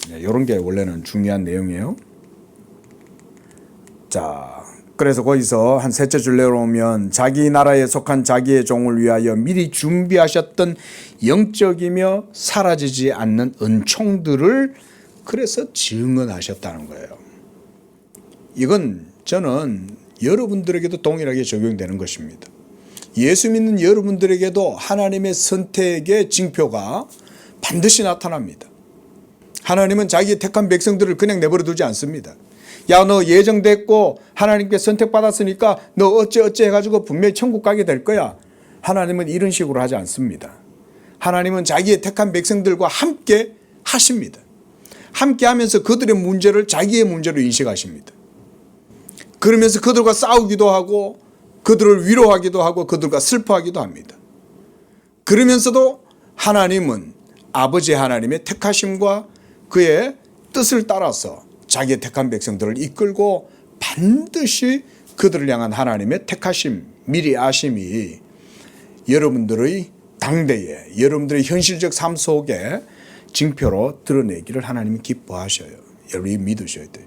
이런 게 원래는 중요한 내용이에요. 자, 그래서 거기서 한 셋째 줄 내려오면 자기 나라에 속한 자기의 종을 위하여 미리 준비하셨던 영적이며 사라지지 않는 은총들을 그래서 증언하셨다는 거예요. 이건 저는 여러분들에게도 동일하게 적용되는 것입니다. 예수 믿는 여러분들에게도 하나님의 선택의 징표가 반드시 나타납니다. 하나님은 자기의 택한 백성들을 그냥 내버려 두지 않습니다. 야, 너 예정됐고 하나님께 선택받았으니까 너 어째 해가지고 분명히 천국 가게 될 거야. 하나님은 이런 식으로 하지 않습니다. 하나님은 자기의 택한 백성들과 함께 하십니다. 함께 하면서 그들의 문제를 자기의 문제로 인식하십니다. 그러면서 그들과 싸우기도 하고 그들을 위로하기도 하고 그들과 슬퍼하기도 합니다. 그러면서도 하나님은 아버지 하나님의 택하심과 그의 뜻을 따라서 자기의 택한 백성들을 이끌고 반드시 그들을 향한 하나님의 택하심, 미리 아심이 여러분들의 당대에, 여러분들의 현실적 삶 속에 징표로 드러내기를 하나님이 기뻐하셔요. 여러분이 믿으셔야 돼요.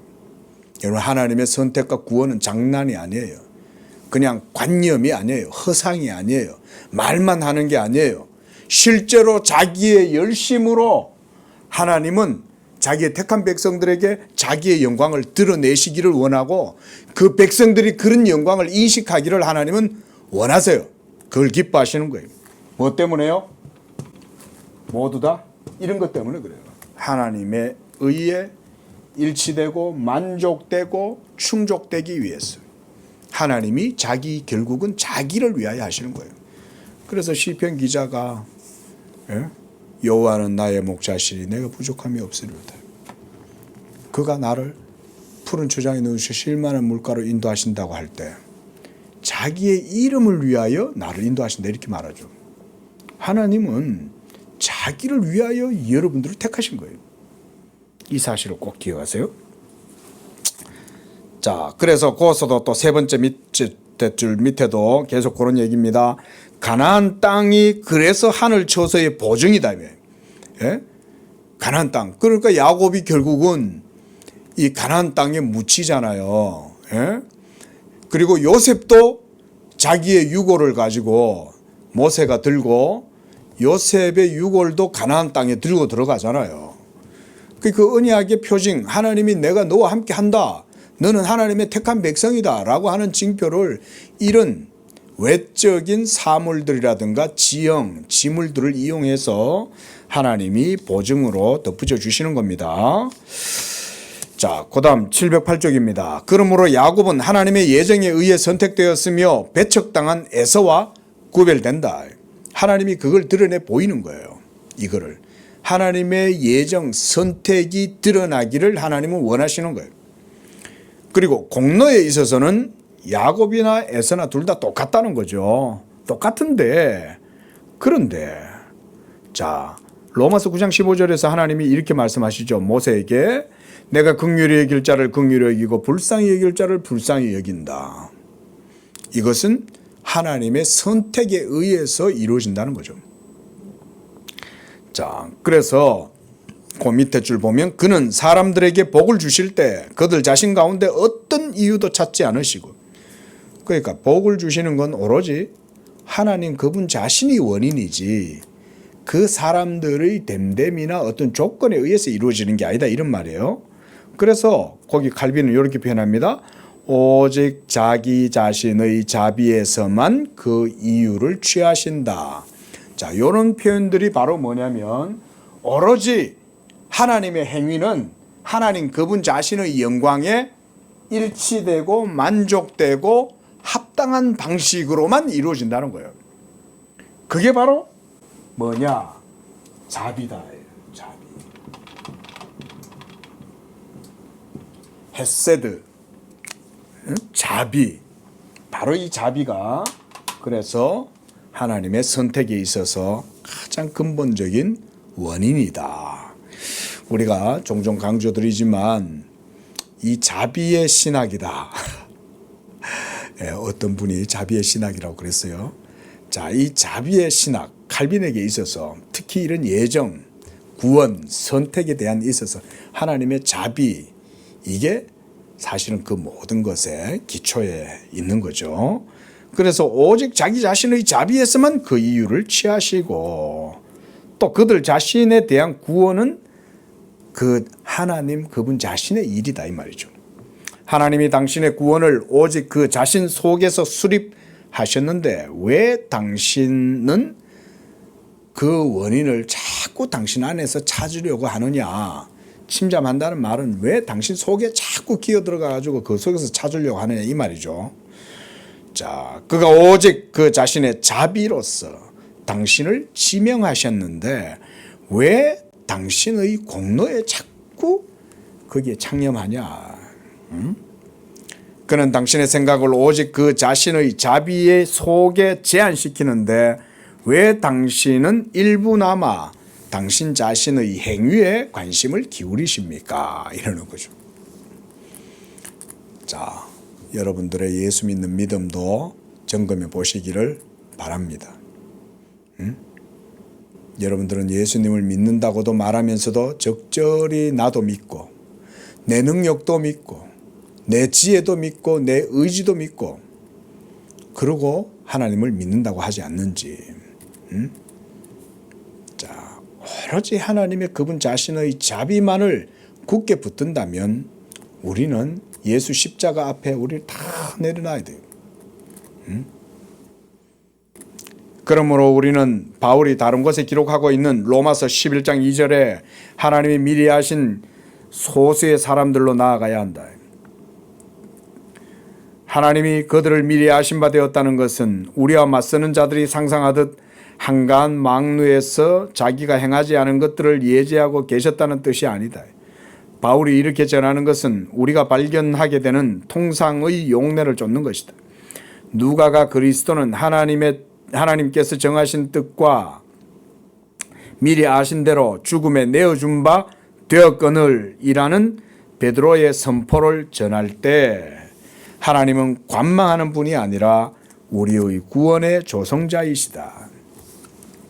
여러분, 하나님의 선택과 구원은 장난이 아니에요. 그냥 관념이 아니에요. 허상이 아니에요. 말만 하는 게 아니에요. 실제로 자기의 열심으로 하나님은 자기의 택한 백성들에게 자기의 영광을 드러내시기를 원하고, 그 백성들이 그런 영광을 인식하기를 하나님은 원하세요. 그걸 기뻐하시는 거예요. 뭐 때문에요? 모두 다 이런 것 때문에 그래요. 하나님의 의에 일치되고 만족되고 충족되기 위해서. 하나님이 결국은 자기를 위하여 하시는 거예요. 그래서 시편 기자가 여호와는 나의 목자시니 내가 부족함이 없으리로다. 그가 나를 푸른 초장에 넣으셔 쉴만한 물가로 인도하신다고 할 때 자기의 이름을 위하여 나를 인도하신다 이렇게 말하죠. 하나님은 자기를 위하여 여러분들을 택하신 거예요. 이 사실을 꼭 기억하세요. 자, 그래서 거기서도 또 세 번째 줄 밑에도 계속 그런 얘기입니다. 가나안 땅이 그래서 하늘 처소의 보증이다. 예? 가나안 땅. 그러니까 야곱이 결국은 이 가나안 땅에 묻히잖아요. 예? 그리고 요셉도 자기의 유골을 가지고 모세가 들고 요셉의 유골도 가나안 땅에 들고 들어가잖아요. 그 언약의 표징, 하나님이 내가 너와 함께 한다. 너는 하나님의 택한 백성이다 라고 하는 징표를 이런 외적인 사물들이라든가 지형, 지물들을 이용해서 하나님이 보증으로 덧붙여 주시는 겁니다. 자, 그 다음 708쪽입니다. 그러므로 야곱은 하나님의 예정에 의해 선택되었으며 배척당한 에서와 구별된다. 하나님이 그걸 드러내 보이는 거예요. 이거를. 하나님의 예정, 선택이 드러나기를 하나님은 원하시는 거예요. 그리고 공로에 있어서는 야곱이나 에서나 둘 다 똑같다는 거죠. 똑같은데, 그런데, 자, 로마서 9장 15절에서 하나님이 이렇게 말씀하시죠. 모세에게 내가 긍휼히 여길 자를 긍휼히 여기고 불쌍히 여길 자를 불쌍히 여긴다. 이것은 하나님의 선택에 의해서 이루어진다는 거죠. 자, 그래서 그 밑에 줄 보면 그는 사람들에게 복을 주실 때 그들 자신 가운데 어떤 이유도 찾지 않으시고, 그러니까 복을 주시는 건 오로지 하나님 그분 자신이 원인이지 그 사람들의 됨됨이나 어떤 조건에 의해서 이루어지는 게 아니다 이런 말이에요. 그래서 거기 칼빈은 이렇게 표현합니다. 오직 자기 자신의 자비에서만 그 이유를 취하신다. 자, 이런 표현들이 바로 뭐냐면 오로지 하나님의 행위는 하나님 그분 자신의 영광에 일치되고 만족되고 합당한 방식으로만 이루어진다는 거예요. 그게 바로 뭐냐? 자비다. 자비. 헤세드. 자비. 바로 이 자비가 그래서 하나님의 선택에 있어서 가장 근본적인 원인이다. 우리가 종종 강조드리지만 이 자비의 신학이다. 어떤 분이 자비의 신학이라고 그랬어요. 자, 이 자비의 신학, 칼빈에게 있어서 특히 이런 예정, 구원, 선택에 대한 있어서 하나님의 자비, 이게 사실은 그 모든 것의 기초에 있는 거죠. 그래서 오직 자기 자신의 자비에서만 그 이유를 취하시고 또 그들 자신에 대한 구원은 그 하나님 그분 자신의 일이다 이 말이죠. 하나님이 당신의 구원을 오직 그 자신 속에서 수립하셨는데 왜 당신은 그 원인을 자꾸 당신 안에서 찾으려고 하느냐. 침잠한다는 말은 왜 당신 속에 자꾸 기어들어가가지고 그 속에서 찾으려고 하느냐 이 말이죠. 자, 그가 오직 그 자신의 자비로서 당신을 지명하셨는데 왜 당신의 공로에 자꾸 거기에 창념하냐. 그는 당신의 생각을 오직 그 자신의 자비의 속에 제한시키는데 왜 당신은 일부나마 당신 자신의 행위에 관심을 기울이십니까? 이러는 거죠. 자, 여러분들의 예수 믿는 믿음도 점검해 보시기를 바랍니다. 여러분들은 예수님을 믿는다고도 말하면서도 적절히 나도 믿고 내 능력도 믿고 내 지혜도 믿고 내 의지도 믿고 그러고 하나님을 믿는다고 하지 않는지. 자, 오로지 하나님의 그분 자신의 자비만을 굳게 붙든다면 우리는 예수 십자가 앞에 우리를 다 내려놔야 돼요. 그러므로 우리는 바울이 다른 곳에 기록하고 있는 로마서 11장 2절에 하나님이 미리 하신 소수의 사람들로 나아가야 한다. 하나님이 그들을 미리 아신 바 되었다는 것은 우리와 맞서는 자들이 상상하듯 한가한 망루에서 자기가 행하지 않은 것들을 예지하고 계셨다는 뜻이 아니다. 바울이 이렇게 전하는 것은 우리가 발견하게 되는 통상의 용례를 쫓는 것이다. 누가가 그리스도는 하나님께서 정하신 뜻과 미리 아신 대로 죽음에 내어준 바 되었거늘 이라는 베드로의 선포를 전할 때 하나님은 관망하는 분이 아니라 우리의 구원의 조성자이시다.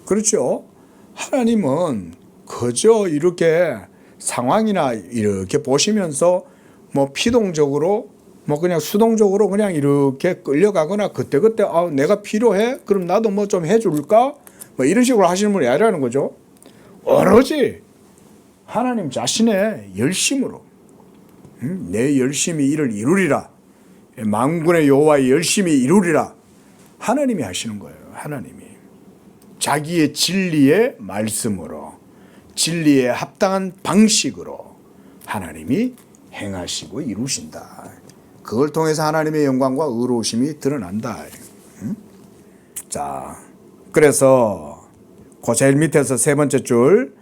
그렇죠? 하나님은 그저 이렇게 상황이나 이렇게 보시면서 뭐 피동적으로 뭐 그냥 수동적으로 그냥 이렇게 끌려가거나 그때그때 내가 필요해? 그럼 나도 뭐 좀 해줄까? 뭐 이런 식으로 하시는 분이 아니라는 거죠. 오로지 하나님 자신의 열심으로 내 열심히 이를 이루리라. 만군의 여호와의 열심히 이루리라. 하나님이 하시는 거예요. 하나님이. 자기의 진리의 말씀으로 진리에 합당한 방식으로 하나님이 행하시고 이루신다. 그걸 통해서 하나님의 영광과 의로우심이 드러난다. 자, 그래서 그 제일 밑에서 세 번째 줄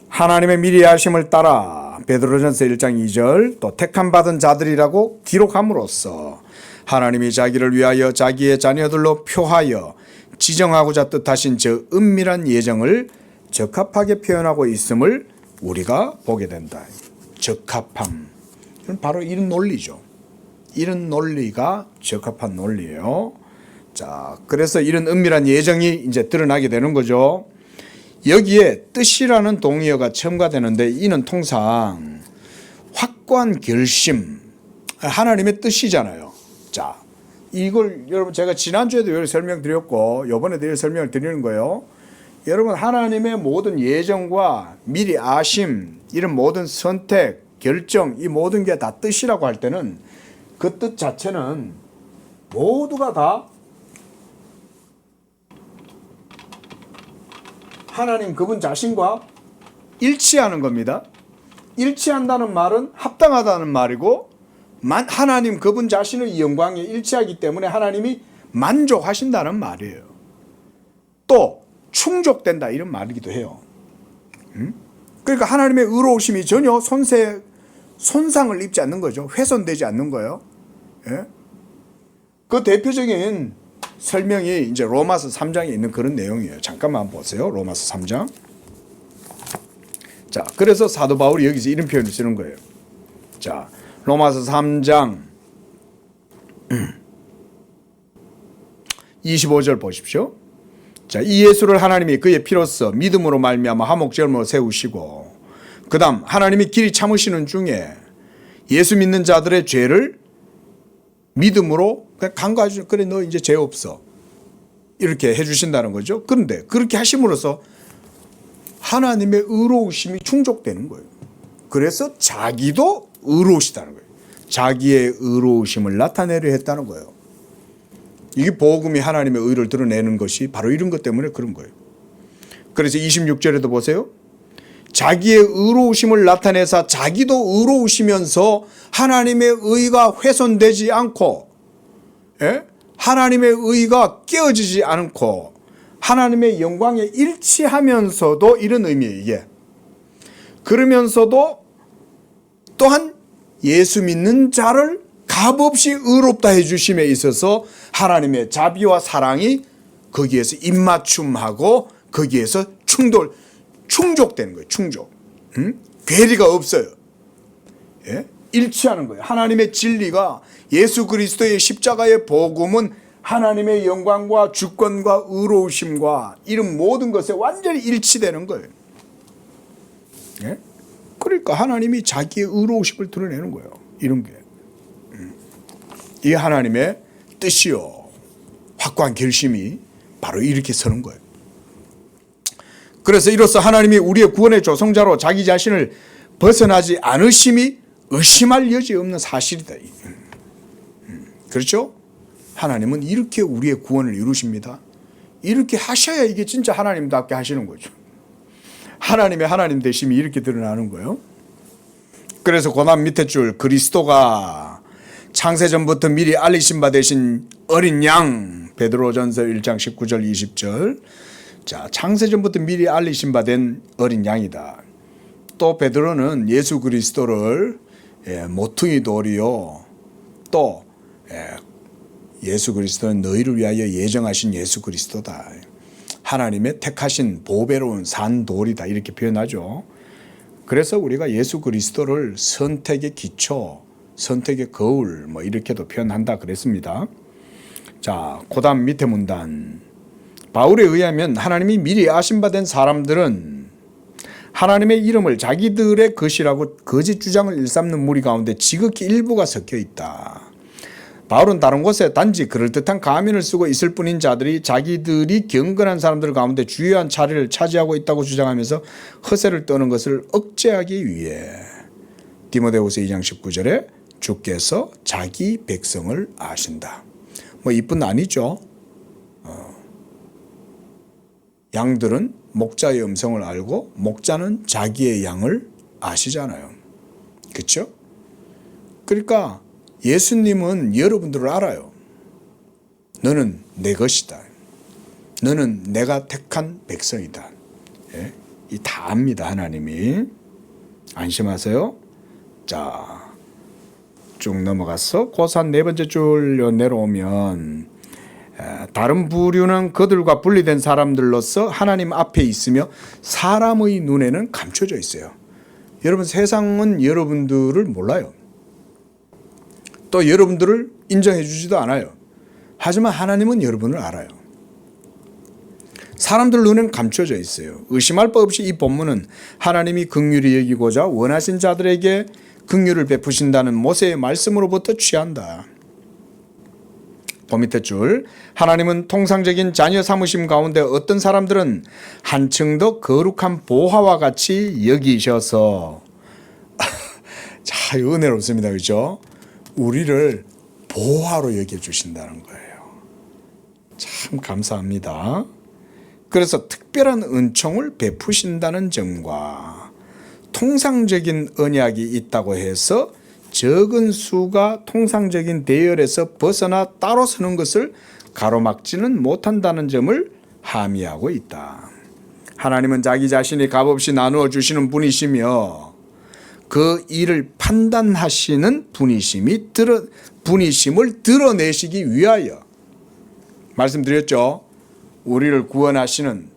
하나님의 미리 하심을 따라 베드로전서 1장 2절 또 택함 받은 자들이라고 기록함으로써 하나님이 자기를 위하여 자기의 자녀들로 표하여 지정하고자 뜻하신 저 은밀한 예정을 적합하게 표현하고 있음을 우리가 보게 된다. 적합함. 바로 이런 논리죠. 이런 논리가 적합한 논리예요. 자, 그래서 이런 은밀한 예정이 이제 드러나게 되는 거죠. 여기에 뜻이라는 동의어가 첨가되는데 이는 통상 확고한 결심, 하나님의 뜻이잖아요. 자, 이걸 여러분 제가 지난주에도 설명드렸고 이번에도 설명을 드리는 거예요. 여러분 하나님의 모든 예정과 미리 아심, 이런 모든 선택, 결정, 이 모든 게 다 뜻이라고 할 때는 그 뜻 자체는 모두가 다 하나님 그분 자신과 일치하는 겁니다. 일치한다는 말은 합당하다는 말이고 하나님 그분 자신의 영광에 일치하기 때문에 하나님이 만족하신다는 말이에요. 또 충족된다 이런 말이기도 해요. 그러니까 하나님의 의로우심이 전혀 손상을 입지 않는 거죠. 훼손되지 않는 거예요. 예? 그 대표적인 설명이 이제 로마서 3장에 있는 그런 내용이에요. 잠깐만 보세요. 로마서 3장. 자, 그래서 사도 바울이 여기서 이런 표현을 쓰는 거예요. 자, 로마서 3장 25절 보십시오. 자, 이 예수를 하나님이 그의 피로써 믿음으로 말미암아 화목제물로 세우시고 그다음 하나님이 길이 참으시는 중에 예수 믿는 자들의 죄를 믿음으로 간과해 주시는, 그래 너 이제 죄 없어 이렇게 해주신다는 거죠. 그런데 그렇게 하심으로써 하나님의 의로우심이 충족되는 거예요. 그래서 자기도 의로우시다는 거예요. 자기의 의로우심을 나타내려 했다는 거예요. 이게 복음이 하나님의 의를 드러내는 것이 바로 이런 것 때문에 그런 거예요. 그래서 26절에도 보세요. 자기의 의로우심을 나타내사 자기도 의로우시면서 하나님의 의가 훼손되지 않고, 예? 하나님의 의가 깨어지지 않고 하나님의 영광에 일치하면서도 이런 의미예요. 이게. 그러면서도 또한 예수 믿는 자를 값없이 의롭다 해주심에 있어서 하나님의 자비와 사랑이 거기에서 입맞춤하고 거기에서 충족되는 거예요. 충족. 괴리가 없어요. 예? 일치하는 거예요. 하나님의 진리가 예수 그리스도의 십자가의 복음은 하나님의 영광과 주권과 의로우심과 이런 모든 것에 완전히 일치되는 거예요. 예? 그러니까 하나님이 자기의 의로우심을 드러내는 거예요. 이런 게. 이 하나님의 뜻이요. 확고한 결심이 바로 이렇게 서는 거예요. 그래서 이로써 하나님이 우리의 구원의 조성자로 자기 자신을 벗어나지 않으심이 의심할 여지 없는 사실이다. 그렇죠? 하나님은 이렇게 우리의 구원을 이루십니다. 이렇게 하셔야 이게 진짜 하나님답게 하시는 거죠. 하나님의 하나님 되심이 이렇게 드러나는 거예요. 그래서 고난 밑에 줄 그리스도가 창세전부터 미리 알리신 바 되신 어린 양 베드로전서 1장 19절 20절 자 창세전부터 미리 알리신 바 된 어린 양이다. 또 베드로는 예수 그리스도를 모퉁이 돌이요 또 예수 그리스도는 너희를 위하여 예정하신 예수 그리스도다. 하나님의 택하신 보배로운 산돌이다 이렇게 표현하죠. 그래서 우리가 예수 그리스도를 선택의 기초, 선택의 거울 뭐 이렇게도 표현한다 그랬습니다. 자, 그다음 밑에 문단. 바울에 의하면 하나님이 미리 아신 바 된 사람들은 하나님의 이름을 자기들의 것이라고 거짓 주장을 일삼는 무리 가운데 지극히 일부가 섞여 있다. 바울은 다른 곳에 단지 그럴듯한 가면을 쓰고 있을 뿐인 자들이 자기들이 경건한 사람들 가운데 주요한 자리를 차지하고 있다고 주장하면서 허세를 떠는 것을 억제하기 위해 디모데후서 2장 19절에 주께서 자기 백성을 아신다. 뭐 이뿐 아니죠. 양들은 목자의 음성을 알고 목자는 자기의 양을 아시잖아요. 그렇죠? 그러니까 예수님은 여러분들을 알아요. 너는 내 것이다. 너는 내가 택한 백성이다. 예? 이 다 압니다. 하나님이. 안심하세요. 자, 쭉 넘어가서 고산 네 번째 줄 내려오면 다른 부류는 그들과 분리된 사람들로서 하나님 앞에 있으며 사람의 눈에는 감춰져 있어요. 여러분 세상은 여러분들을 몰라요. 또 여러분들을 인정해 주지도 않아요. 하지만 하나님은 여러분을 알아요. 사람들 눈에는 감춰져 있어요. 의심할 바 없이 이 본문은 하나님이 긍휼히 여기고자 원하신 자들에게 긍휼을 베푸신다는 모세의 말씀으로부터 취한다. 그 밑에 줄 하나님은 통상적인 자녀 삼으심 가운데 어떤 사람들은 한층 더 거룩한 보화와 같이 여기셔서 자, 은혜롭습니다. 그렇죠? 우리를 보화로 여겨주신다는 거예요. 참 감사합니다. 그래서 특별한 은총을 베푸신다는 점과 통상적인 언약이 있다고 해서 적은 수가 통상적인 대열에서 벗어나 따로 서는 것을 가로막지는 못한다는 점을 함의하고 있다. 하나님은 자기 자신이 값없이 나누어 주시는 분이시며 그 일을 판단하시는 분이심을 드러내시기 위하여 말씀드렸죠. 우리를 구원하시는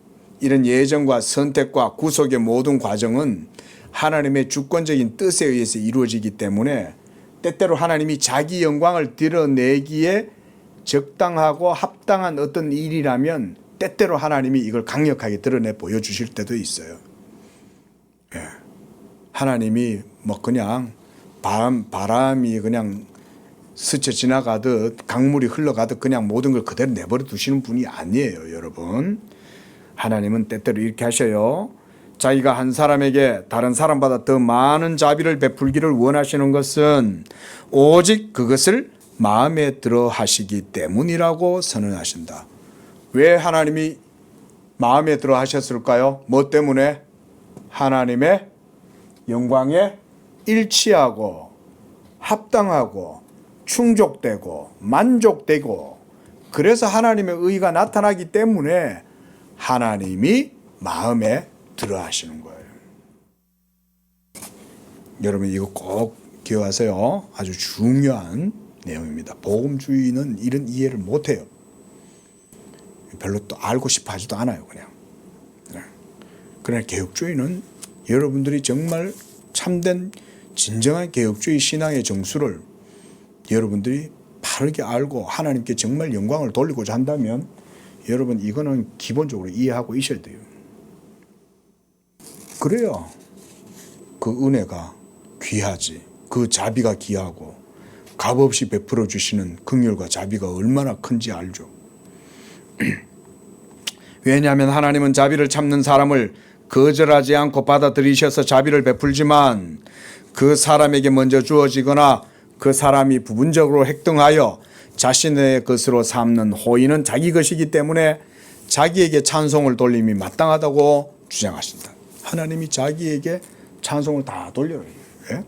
이런 예정과 선택과 구속의 모든 과정은 하나님의 주권적인 뜻에 의해서 이루어지기 때문에 때때로 하나님이 자기 영광을 드러내기에 적당하고 합당한 어떤 일이라면 때때로 하나님이 이걸 강력하게 드러내 보여주실 때도 있어요. 예. 하나님이 뭐 그냥 바람이 그냥 스쳐 지나가듯 강물이 흘러가듯 그냥 모든 걸 그대로 내버려 두시는 분이 아니에요. 여러분 하나님은 때때로 이렇게 하셔요. 자기가 한 사람에게 다른 사람보다 더 많은 자비를 베풀기를 원하시는 것은 오직 그것을 마음에 들어 하시기 때문이라고 선언하신다. 왜 하나님이 마음에 들어 하셨을까요? 뭐 때문에? 하나님의 영광에 일치하고 합당하고 충족되고 만족되고 그래서 하나님의 의가 나타나기 때문에 하나님이 마음에 들어 하시는 거예요. 여러분 이거 꼭 기억하세요. 아주 중요한 내용입니다. 복음주의는 이런 이해를 못해요. 별로 또 알고 싶어 하지도 않아요. 그냥. 그러나 개혁주의는 여러분들이 정말 참된 진정한 개혁주의 신앙의 정수를 여러분들이 바르게 알고 하나님께 정말 영광을 돌리고자 한다면 여러분 이거는 기본적으로 이해하고 있어야 돼요. 그래야 그 은혜가 귀하지. 그 자비가 귀하고 값없이 베풀어 주시는 긍휼과 자비가 얼마나 큰지 알죠. 왜냐하면 하나님은 자비를 참는 사람을 거절하지 않고 받아들이셔서 자비를 베풀지만 그 사람에게 먼저 주어지거나 그 사람이 부분적으로 획득하여 자신의 것으로 삼는 호의는 자기 것이기 때문에 자기에게 찬송을 돌림이 마땅하다고 주장하신다. 하나님이 자기에게 찬송을 다 돌려요. 예?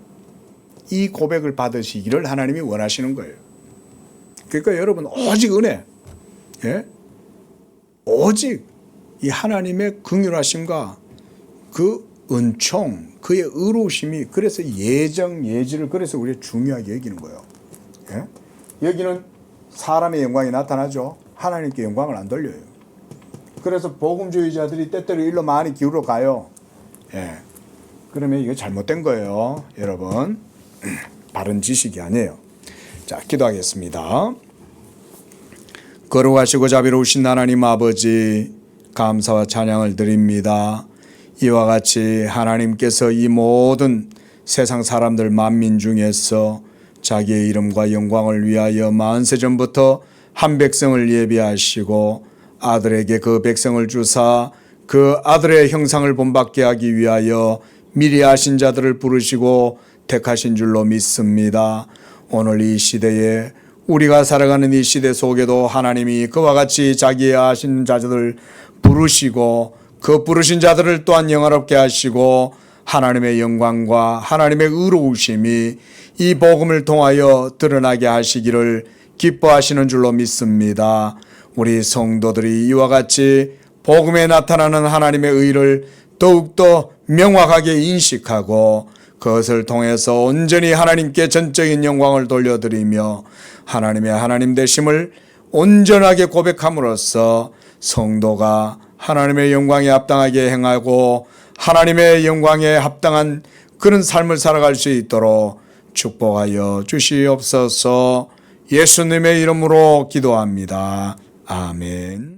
이 고백을 받으시기를 하나님이 원하시는 거예요. 그러니까 여러분 오직 은혜, 예? 오직 이 하나님의 긍휼하심과 그 은총, 그의 의로우심이 그래서 예지를 그래서 우리가 중요하게 여기는 거예요. 예? 여기는 사람의 영광이 나타나죠. 하나님께 영광을 안 돌려요. 그래서 복음주의자들이 때때로 일로 많이 기울어 가요. 예. 그러면 이거 잘못된 거예요. 여러분 바른 지식이 아니에요. 자, 기도하겠습니다. 거룩하시고 자비로우신 하나님 아버지, 감사와 찬양을 드립니다. 이와 같이 하나님께서 이 모든 세상 사람들 만민 중에서 자기의 이름과 영광을 위하여 만세전부터 한 백성을 예비하시고 아들에게 그 백성을 주사 그 아들의 형상을 본받게 하기 위하여 미리 아신 자들을 부르시고 택하신 줄로 믿습니다. 오늘 이 시대에 우리가 살아가는 이 시대 속에도 하나님이 그와 같이 자기의 아신 자들을 부르시고 그 부르신 자들을 또한 영화롭게 하시고 하나님의 영광과 하나님의 의로우심이 이 복음을 통하여 드러나게 하시기를 기뻐하시는 줄로 믿습니다. 우리 성도들이 이와 같이 복음에 나타나는 하나님의 의를 더욱더 명확하게 인식하고 그것을 통해서 온전히 하나님께 전적인 영광을 돌려드리며 하나님의 하나님 되심을 온전하게 고백함으로써 성도가 하나님의 영광에 합당하게 행하고 하나님의 영광에 합당한 그런 삶을 살아갈 수 있도록 축복하여 주시옵소서. 예수님의 이름으로 기도합니다. 아멘.